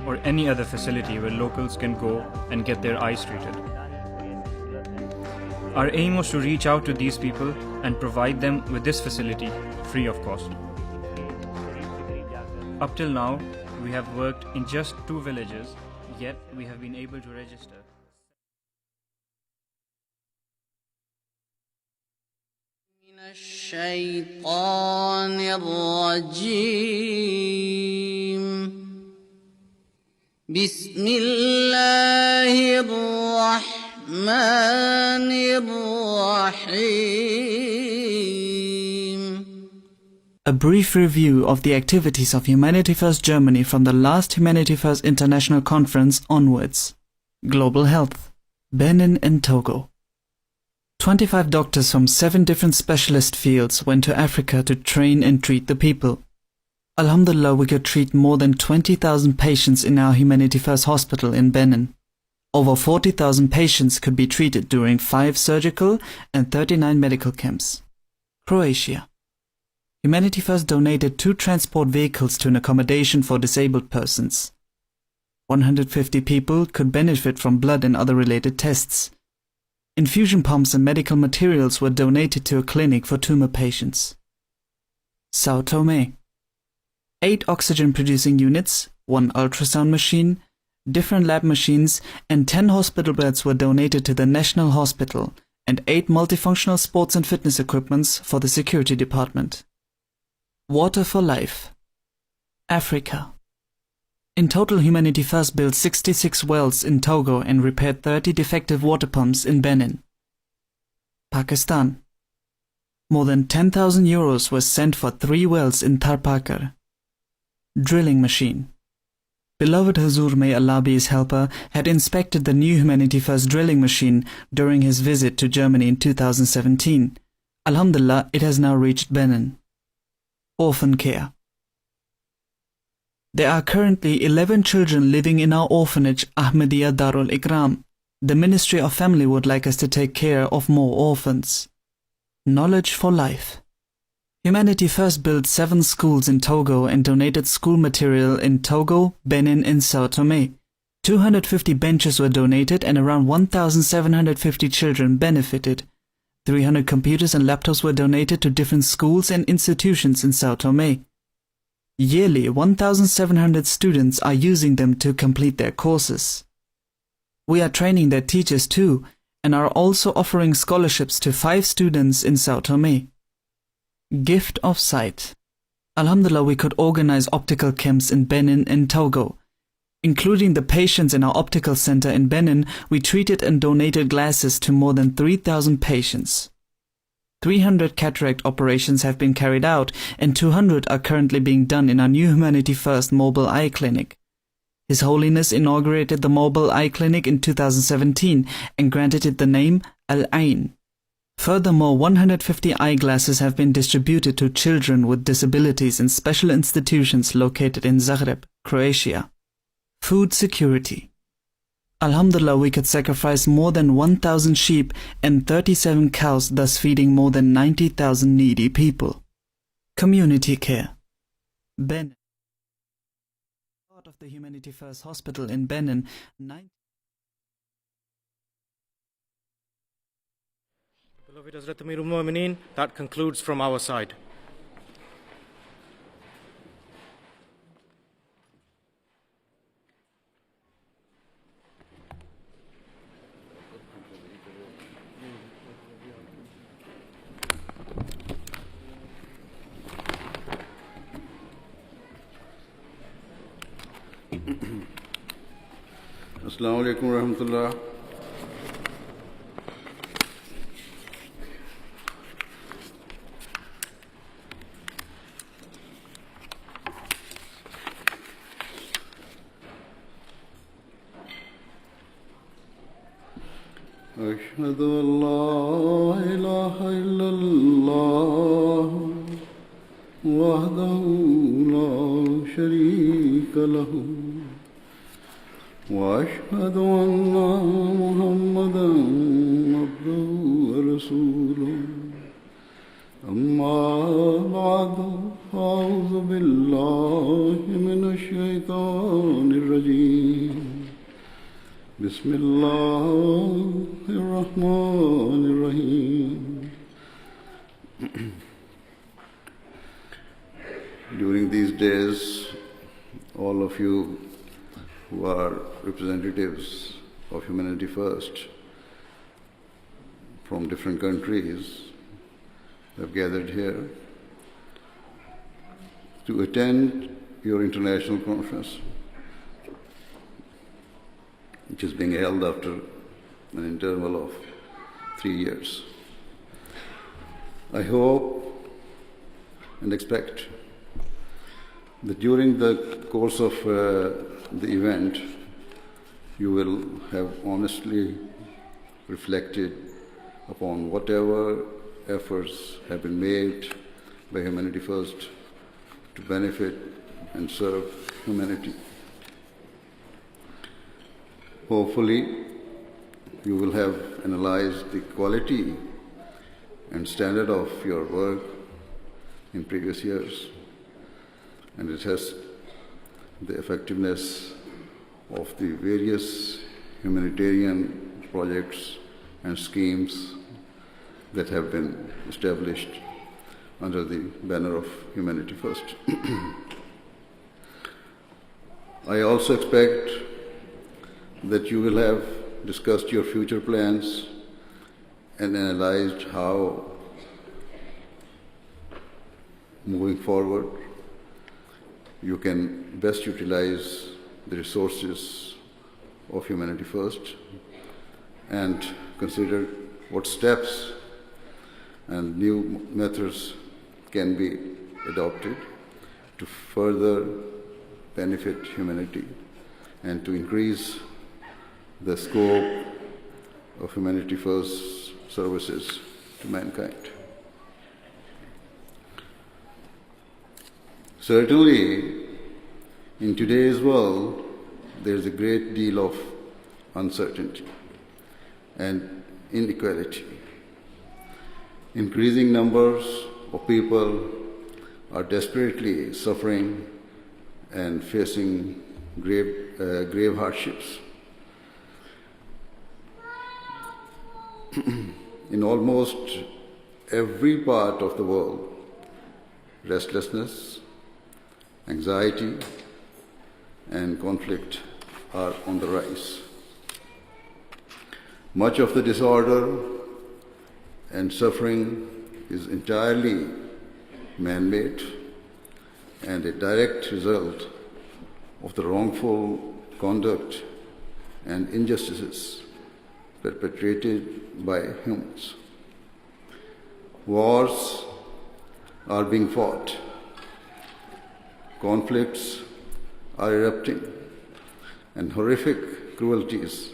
or any other facility where locals can go and get their eyes treated. Our aim was to reach out to these people and provide them with this facility free of cost. Up till now, we have worked in just 2 villages, yet we have been able to register.
الشيطان الرجيم بسم الله الرحمن الرحيم.
A brief review of the activities of Humanity First Germany from the last Humanity First International Conference onwards. Global Health.
Benin and Togo. 25 doctors from 7 different specialist fields went to Africa to train and treat the people. Alhamdulillah, we could treat more than 20,000 patients in our Humanity First hospital in Benin. Over 40,000 patients could be treated during 5 surgical and 39 medical camps. Croatia. Humanity First donated 2 transport vehicles to an accommodation for disabled persons. 150 people could benefit from blood and other related tests. Infusion pumps and medical materials were donated to a clinic for tumor patients. Sao Tome. 8 oxygen-producing units, 1 ultrasound machine, different lab machines, and 10 hospital beds were donated to the National Hospital, and 8 multifunctional sports and fitness equipments for the security department. Water for life. Africa. In total, Humanity First built 66 wells in Togo and repaired 30 defective water pumps in Benin. Pakistan. More than 10,000 euros was sent for 3 wells in Tharpakar. Drilling machine. Beloved Hazur, may Allah be his helper, had inspected the new Humanity First drilling machine during his visit to Germany in 2017. Alhamdulillah, it has now reached Benin. Orphan care. There are currently 11 children living in our orphanage Ahmadiyya Darul Ikram. The Ministry of Family would like us to take care of more orphans. Knowledge for life. Humanity First built 7 schools in Togo and donated school material in Togo, Benin and Sao Tome. 250 benches were donated and around 1,750 children benefited. 300 computers and laptops were donated to different schools and institutions in Sao Tome. Yearly, 1,700 students are using them to complete their courses. We are training their teachers too, and are also offering scholarships to 5 students in Sao Tome. Gift of sight. Alhamdulillah, we could organize optical camps in Benin and Togo. Including the patients in our optical center in Benin, we treated and donated glasses to more than 3,000 patients. 300 cataract operations have been carried out, and 200 are currently being done in our new Humanity First mobile eye clinic. His Holiness inaugurated the mobile eye clinic in 2017 and granted it the name Al-Ain. Furthermore, 150 eyeglasses have been distributed to children with disabilities in special institutions located in Zagreb, Croatia. Food security. Alhamdulillah, we could sacrifice more than 1,000 sheep and 37 cows, thus feeding more than 90,000 needy people. Community care. Benin. Part of the Humanity First Hospital in Benin.
Beloved Hazrat Amirul Mu'mineen, that concludes from our side.
Assalamu alaikum wa rahmatullah. أشهد أن لا إله إلا الله وحده لا شريك له وأشهد أن محمدا عبده ورسوله أما بعد فأعوذ بالله من الشيطان الرجيم بسم الله الرحمن الرحيم. During these days, all of you who are representatives of Humanity First from different countries have gathered here to attend your international conference, which is being held after an interval of 3 years. I hope and expect that during the course of the event, you will have honestly reflected upon whatever efforts have been made by Humanity First to benefit and serve humanity. Hopefully, you will have analyzed the quality and standard of your work in previous years and assess the effectiveness of the various humanitarian projects and schemes that have been established under the banner of Humanity First. I also expect that you will have discussed your future plans and analyzed how, moving forward, you can best utilize the resources of Humanity First and consider what steps and new methods can be adopted to further benefit humanity and to increase the scope of Humanity First services to mankind. Certainly, in today's world, there is a great deal of uncertainty and inequality. Increasing numbers of people are desperately suffering and facing grave hardships. In almost every part of the world, restlessness, anxiety, and conflict are on the rise. Much of the disorder and suffering is entirely man-made and a direct result of the wrongful conduct and injustices perpetrated by humans. Wars are being fought, conflicts are erupting, and horrific cruelties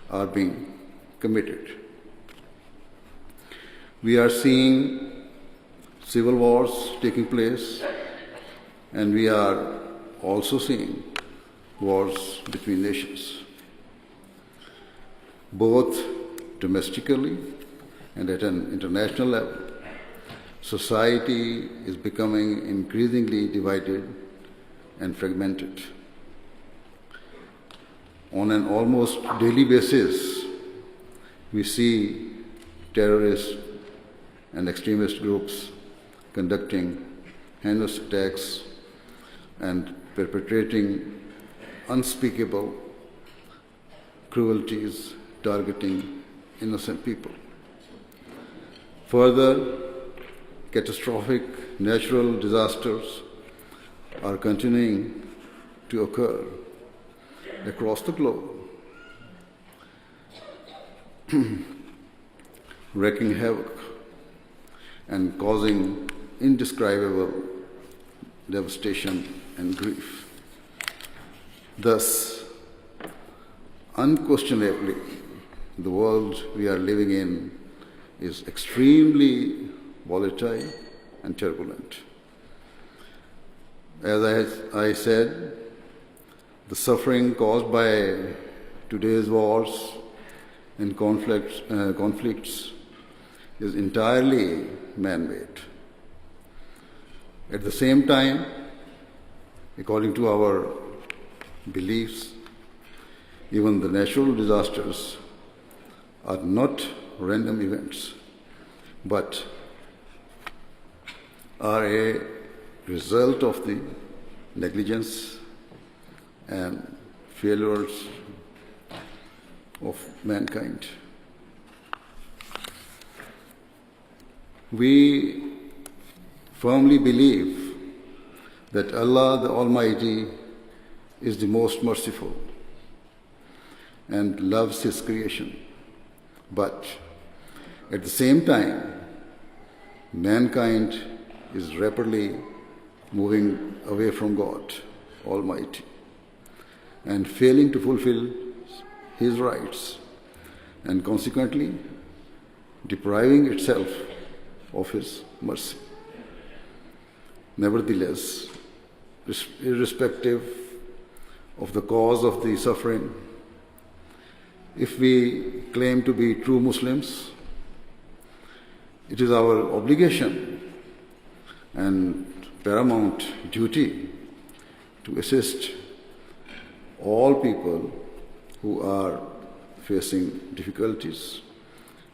are being committed. We are seeing civil wars taking place, and we are also seeing wars between nations. Both domestically and at an international level, society is becoming increasingly divided and fragmented. On an almost daily basis, we see terrorist and extremist groups conducting heinous attacks and perpetrating unspeakable cruelties targeting innocent people. Further, catastrophic natural disasters are continuing to occur across the globe, wreaking havoc and causing indescribable devastation and grief. Thus, unquestionably, the world we are living in is extremely volatile and turbulent. As I said, the suffering caused by today's wars and conflicts is entirely man-made. At the same time, according to our beliefs, even the natural disasters are not random events, but are a result of the negligence and failures of mankind. We firmly believe that Allah the Almighty is the most merciful and loves His creation. But at the same time, mankind is rapidly moving away from God Almighty and failing to fulfill His rights and consequently depriving itself of His mercy. Nevertheless, irrespective of the cause of the suffering, if we claim to be true Muslims, it is our obligation and paramount duty to assist all people who are facing difficulties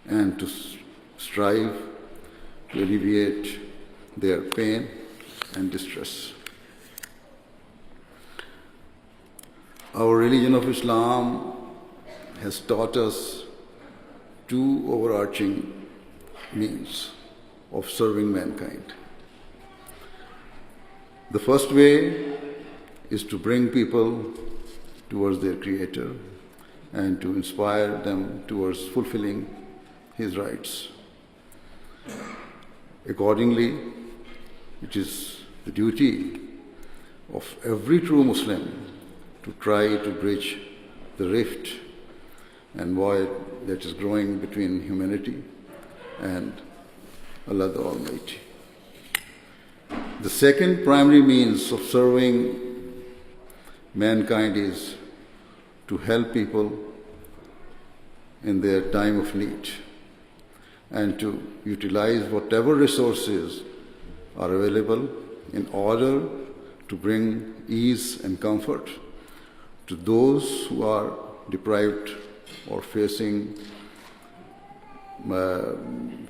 and to strive to alleviate their pain and distress. Our religion of Islam has taught us two overarching means of serving mankind. The first way is to bring people towards their Creator and to inspire them towards fulfilling His rights. Accordingly, it is the duty of every true Muslim to try to bridge the rift and void that is growing between humanity and Allah the Almighty. The second primary means of serving mankind is to help people in their time of need and to utilize whatever resources are available in order to bring ease and comfort to those who are deprived or facing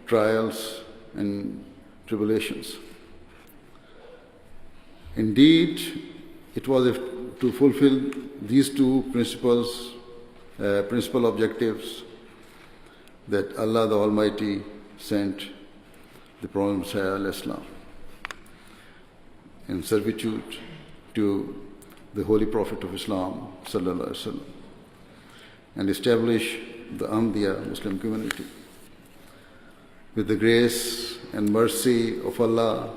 trials and tribulations. Indeed, it was to fulfill these two principal objectives that Allah the Almighty sent the Prophet Messiah al-Islam in servitude to the Holy Prophet of Islam sallallahu alaihi wasallam and establish the Ahmadiyya Muslim Community. With the grace and mercy of Allah,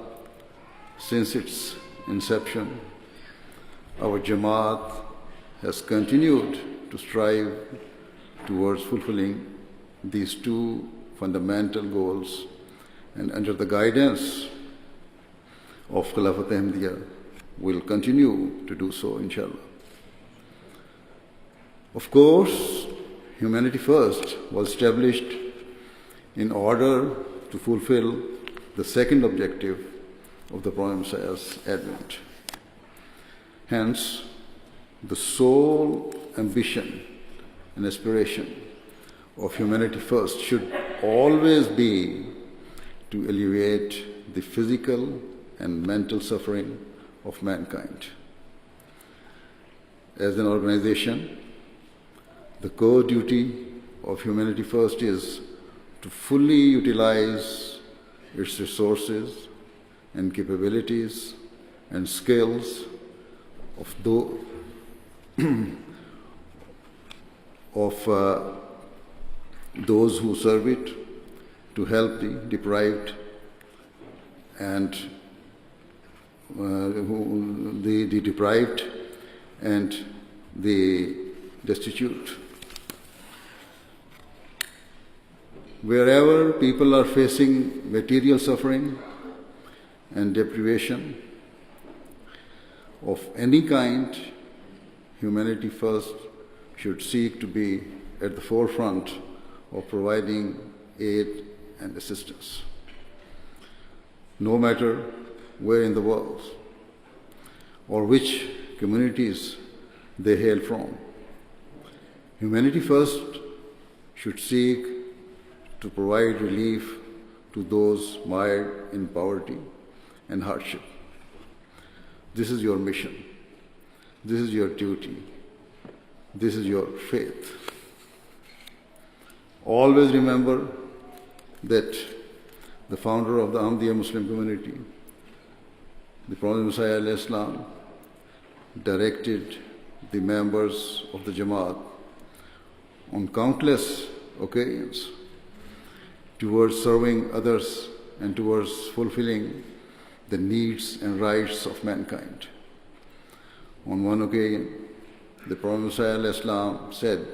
since its inception, our Jamaat has continued to strive towards fulfilling these two fundamental goals, and under the guidance of Khilafat Ahmadiyya will continue to do so, inshallah. Of course, Humanity First was established in order to fulfill the second objective of the Prophet Messiah's advent. Hence, the sole ambition and aspiration of Humanity First should always be to alleviate the physical and mental suffering of mankind. As an organization, the core duty of Humanity First is to fully utilize its resources and capabilities and skills of those who serve it to help the deprived and the deprived and the destitute. Wherever people are facing material suffering and deprivation of any kind, Humanity First should seek to be at the forefront of providing aid and assistance, no matter where in the world or which communities they hail from. Humanity First should seek to provide relief to those mired in poverty and hardship. This is your mission. This is your duty. This is your faith. Always remember that the founder of the Ahmadiyya Muslim Community, the Prophet Messiah al-Islam, directed the members of the Jamaat on countless occasions towards serving others and towards fulfilling the needs and rights of mankind. On one occasion, the Prophet Messiah al-Islam said,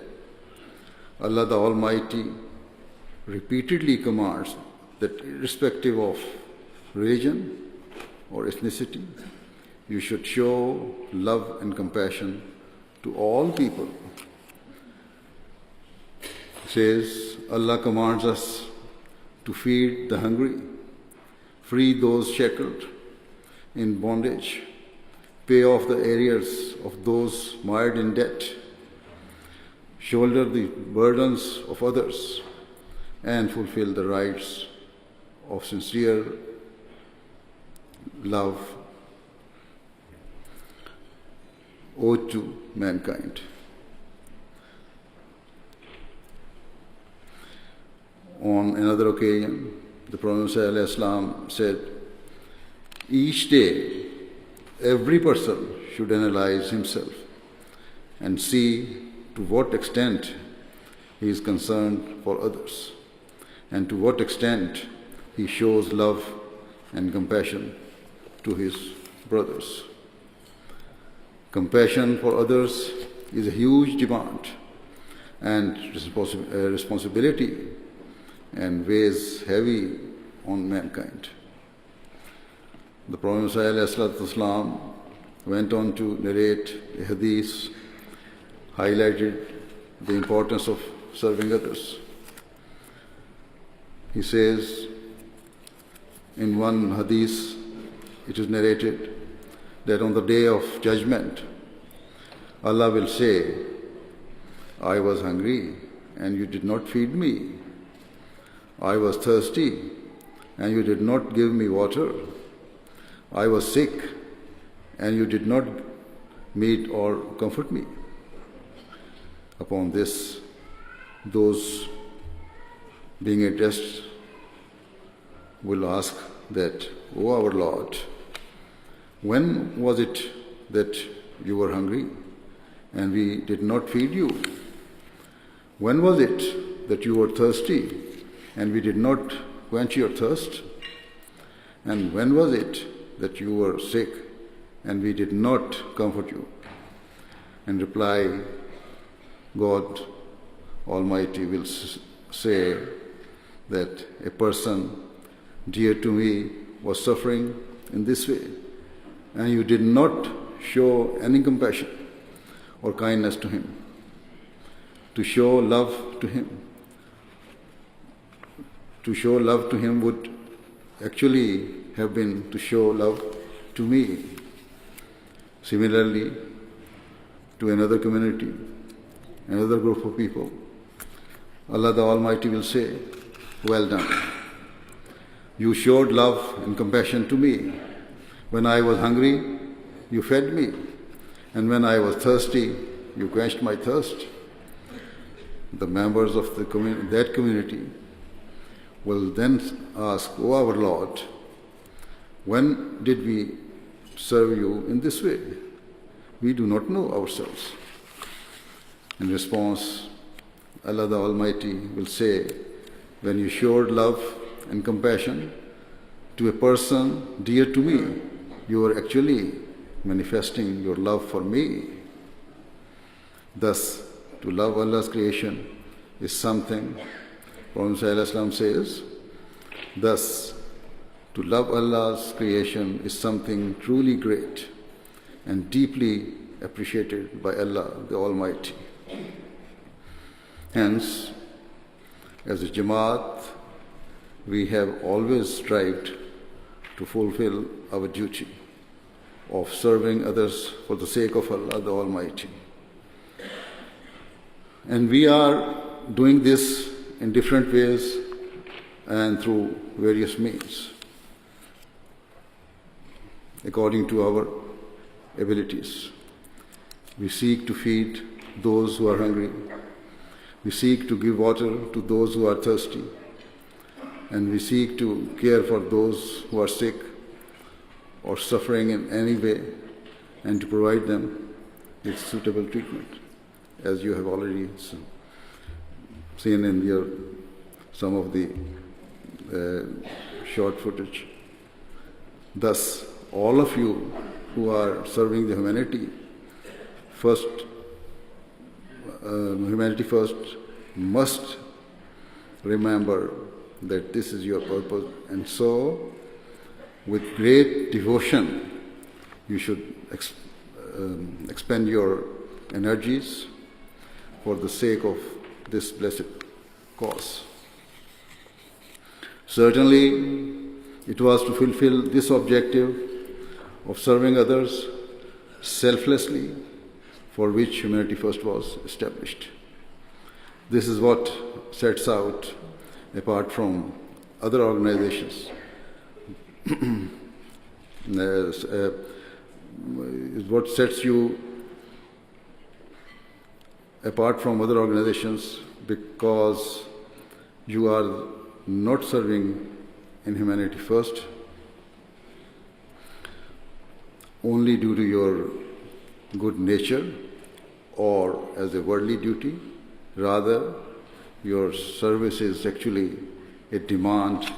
Allah the Almighty repeatedly commands that irrespective of religion or ethnicity, you should show love and compassion to all people. He says, Allah commands us to feed the hungry, free those shackled in bondage, pay off the arrears of those mired in debt, shoulder the burdens of others, and fulfill the rights of sincere love owed to mankind. On another occasion, the Prophet ﷺ said, each day, every person should analyze himself and see to what extent he is concerned for others and to what extent he shows love and compassion to his brothers. Compassion for others is a huge demand and responsibility and weighs heavy on mankind. The Prophet ﷺ went on to narrate a hadith, highlighted the importance of serving others. He says, in one hadith, it is narrated that on the day of judgment, Allah will say, I was hungry and you did not feed me. I was thirsty and you did not give me water. I was sick and you did not meet or comfort me. Upon this, those being addressed will ask that, O our Lord, when was it that you were hungry and we did not feed you? When was it that you were thirsty and we did not quench your thirst? And when was it that you were sick and we did not comfort you? And reply, God Almighty will say that a person dear to me was suffering in this way, and you did not show any compassion or kindness to him, to show love to him. To show love to him would actually have been to show love to me. Similarly, to another community, another group of people, Allah the Almighty will say, well done. You showed love and compassion to me. When I was hungry, you fed me. And when I was thirsty, you quenched my thirst. The members of that community will then ask, O our Lord, when did we serve you in this way? We do not know ourselves. In response, Allah the Almighty will say, when you showed love and compassion to a person dear to me, you are actually manifesting your love for me. Thus, to love Allah's creation is something, Prophet ﷺ says, thus, to love Allah's creation is something truly great and deeply appreciated by Allah the Almighty. Hence, as a Jamaat, we have always strived to fulfill our duty of serving others for the sake of Allah the Almighty. And we are doing this in different ways and through various means, according to our abilities. We seek to feed those who are hungry. We seek to give water to those who are thirsty. And we seek to care for those who are sick or suffering in any way and to provide them with suitable treatment, as you have already seen in some of the short footage. Thus, all of you who are serving the humanity first must remember that this is your purpose, and so with great devotion you should expend your energies for the sake of this blessed cause. Certainly, it was to fulfill this objective of serving others selflessly for which Humanity First was established. This is what sets out apart from other organizations. Is what sets you apart from other organizations, because you are not serving in Humanity First only due to your good nature or as a worldly duty. Rather, your service is actually a demand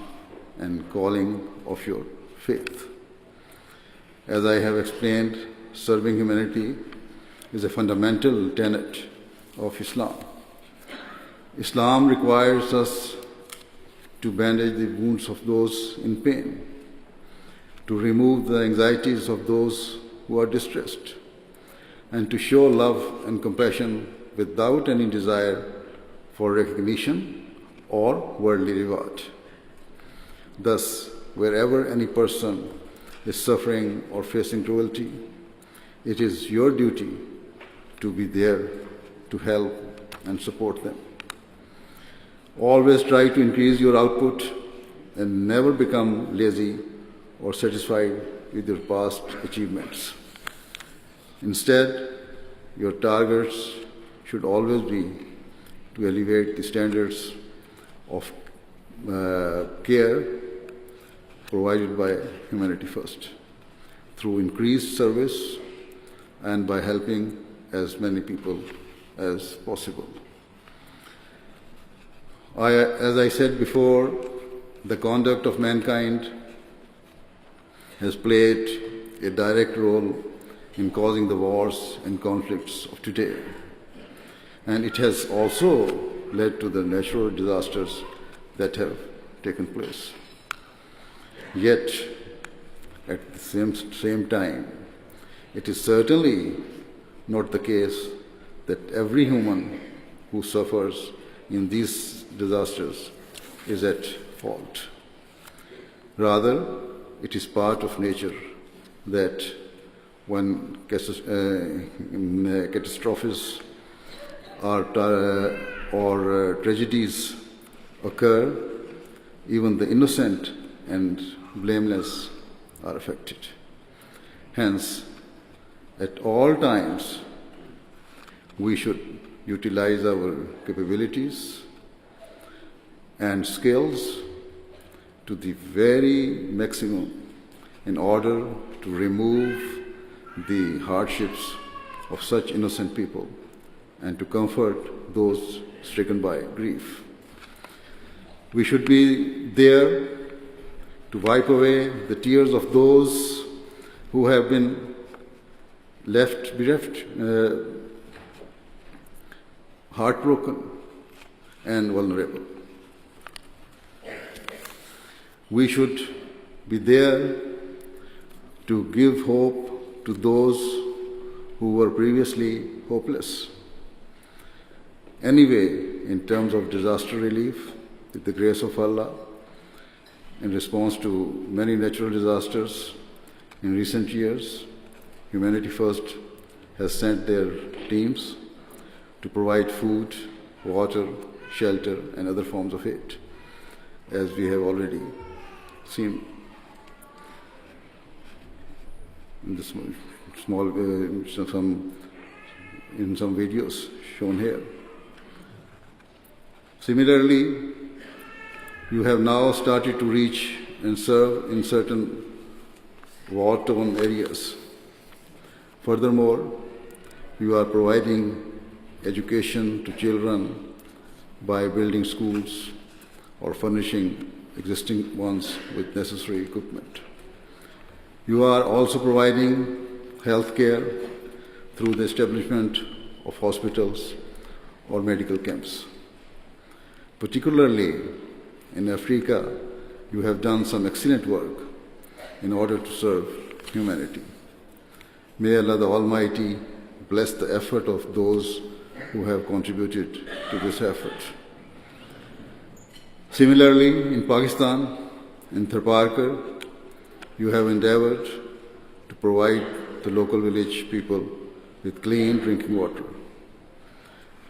and calling of your faith. As I have explained, serving humanity is a fundamental tenet of Islam. Islam requires us to bandage the wounds of those in pain, to remove the anxieties of those who are distressed, and to show love and compassion without any desire for recognition or worldly reward. Thus, wherever any person is suffering or facing cruelty, it is your duty to be there to help and support them. Always try to increase your output and never become lazy or satisfied with your past achievements. Instead, your targets should always be to elevate the standards of care provided by Humanity First through increased service and by helping as many people as possible. As I said before, the conduct of mankind has played a direct role in causing the wars and conflicts of today. And it has also led to the natural disasters that have taken place. Yet, at the same time, it is certainly not the case that every human who suffers in these disasters is at fault. Rather, it is part of nature that when catastrophes or tragedies occur, even the innocent and blameless are affected. Hence, at all times, we should utilize our capabilities and skills to the very maximum in order to remove the hardships of such innocent people and to comfort those stricken by grief. We should be there to wipe away the tears of those who have been left bereft, heartbroken and vulnerable. We should be there to give hope to those who were previously hopeless. Anyway, in terms of disaster relief, with the grace of Allah, in response to many natural disasters in recent years, Humanity First has sent their teams to provide food, water, shelter, and other forms of aid, as we have already seen in this small, in some videos shown here. Similarly, you have now started to reach and serve in certain war-torn areas. Furthermore, you are providing education to children by building schools or furnishing existing ones with necessary equipment. You are also providing health care through the establishment of hospitals or medical camps. Particularly in Africa, you have done some excellent work in order to serve humanity. May Allah the Almighty bless the effort of those who have contributed to this effort. Similarly, in Pakistan, in Tharparkar, you have endeavored to provide the local village people with clean drinking water.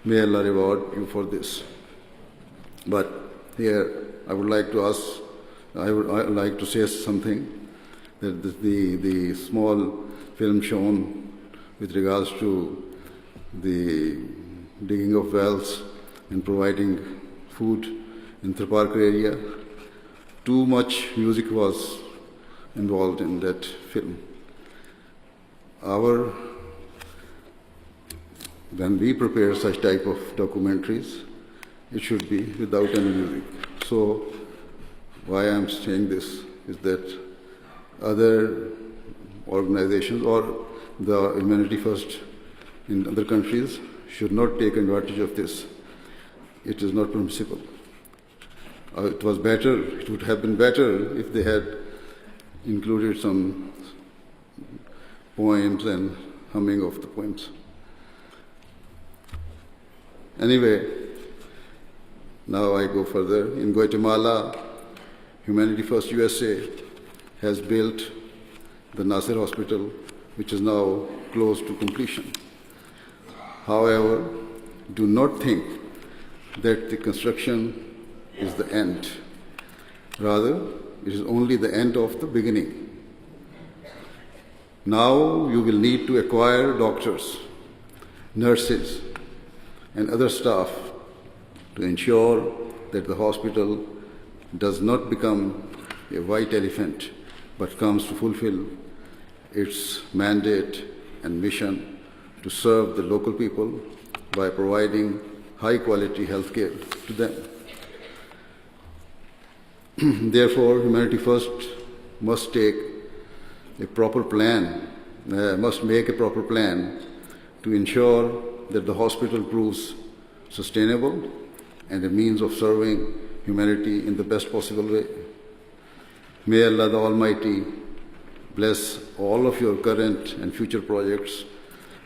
May Allah reward you for this. But here I would like to say something, that the small film shown with regards to the digging of wells and providing food in Tharparkar area, too much music was involved in that film. When we prepare such type of documentaries, it should be without any music. So why I am saying this is that other organizations or the Humanity First in other countries should not take advantage of this. It is not permissible. It would have been better if they had included some poems and humming of the poems. Anyway, now I go further. In Guatemala, Humanity First USA has built the Nasser Hospital, which is now close to completion. However, do not think that the construction is the end. Rather, it is only the end of the beginning. Now you will need to acquire doctors, nurses, and other staff to ensure that the hospital does not become a white elephant, but comes to fulfill its mandate and mission to serve the local people by providing high-quality health care to them. Therefore, Humanity First must make a proper plan to ensure that the hospital proves sustainable and a means of serving humanity in the best possible way. May Allah the Almighty bless all of your current and future projects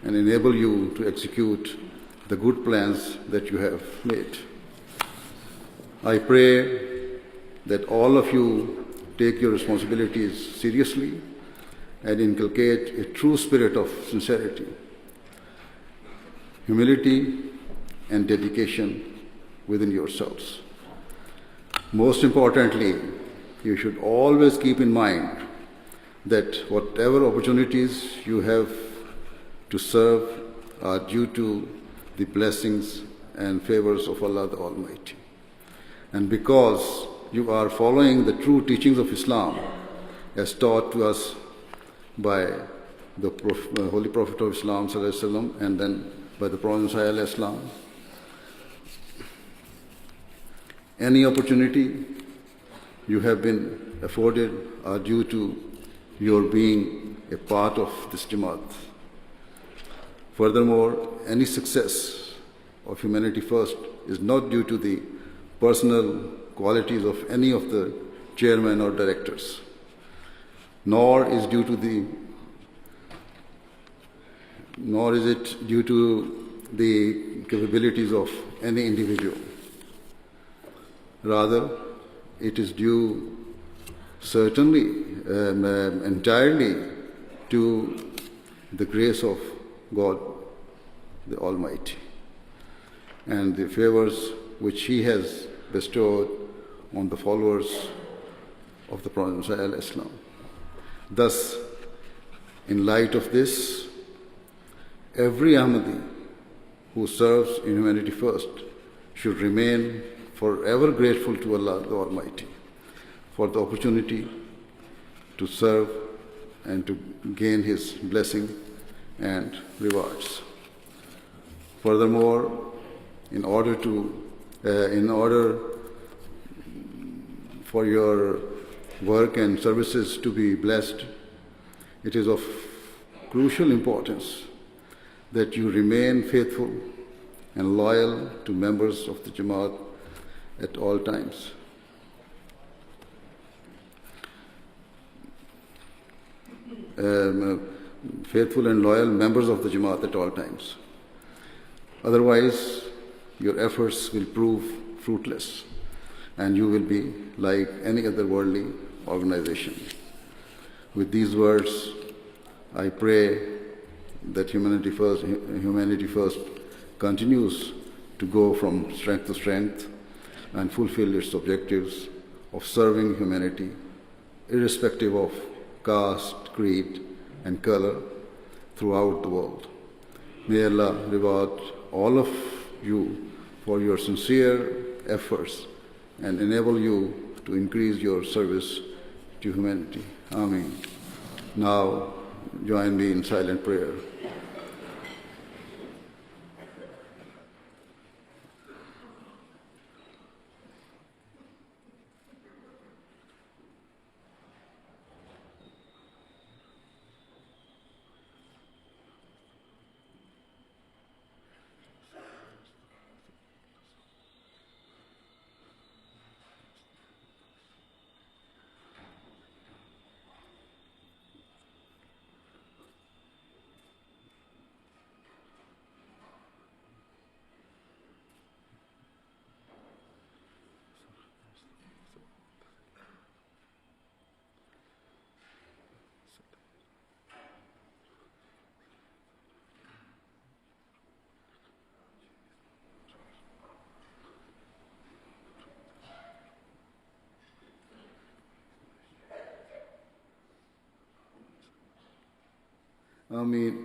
and enable you to execute the good plans that you have made. I pray that all of you take your responsibilities seriously and inculcate a true spirit of sincerity, humility, and dedication within yourselves. Most importantly, you should always keep in mind that whatever opportunities you have to serve are due to the blessings and favors of Allah the Almighty. And because you are following the true teachings of Islam as taught to us by the Holy Prophet of Islam ﷺ, and then by the Prophet ﷺ, any opportunity you have been afforded are due to your being a part of this Jamaat. Furthermore, any success of Humanity First is not due to the personal qualities of any of the chairmen or directors, nor is it due to the capabilities of any individual. Rather, it is due certainly entirely to the grace of God the Almighty and the favors which He has bestowed on the followers of the Prophet ﷺ. Thus, in light of this, every Ahmadi who serves in Humanity First should remain forever grateful to Allah the Almighty for the opportunity to serve and to gain His blessing and rewards. Furthermore, in order for your work and services to be blessed, it is of crucial importance that you remain faithful and loyal to members of the Jamaat at all times. Faithful and loyal members of the Jamaat at all times. Otherwise, your efforts will prove fruitless and you will be like any other worldly organization. With these words, I pray that Humanity First continues to go from strength to strength and fulfill its objectives of serving humanity, irrespective of caste, creed, and color throughout the world. May Allah reward all of you for your sincere efforts and enable you to increase your service to humanity. Ameen. Now, join me in silent prayer. Ameen.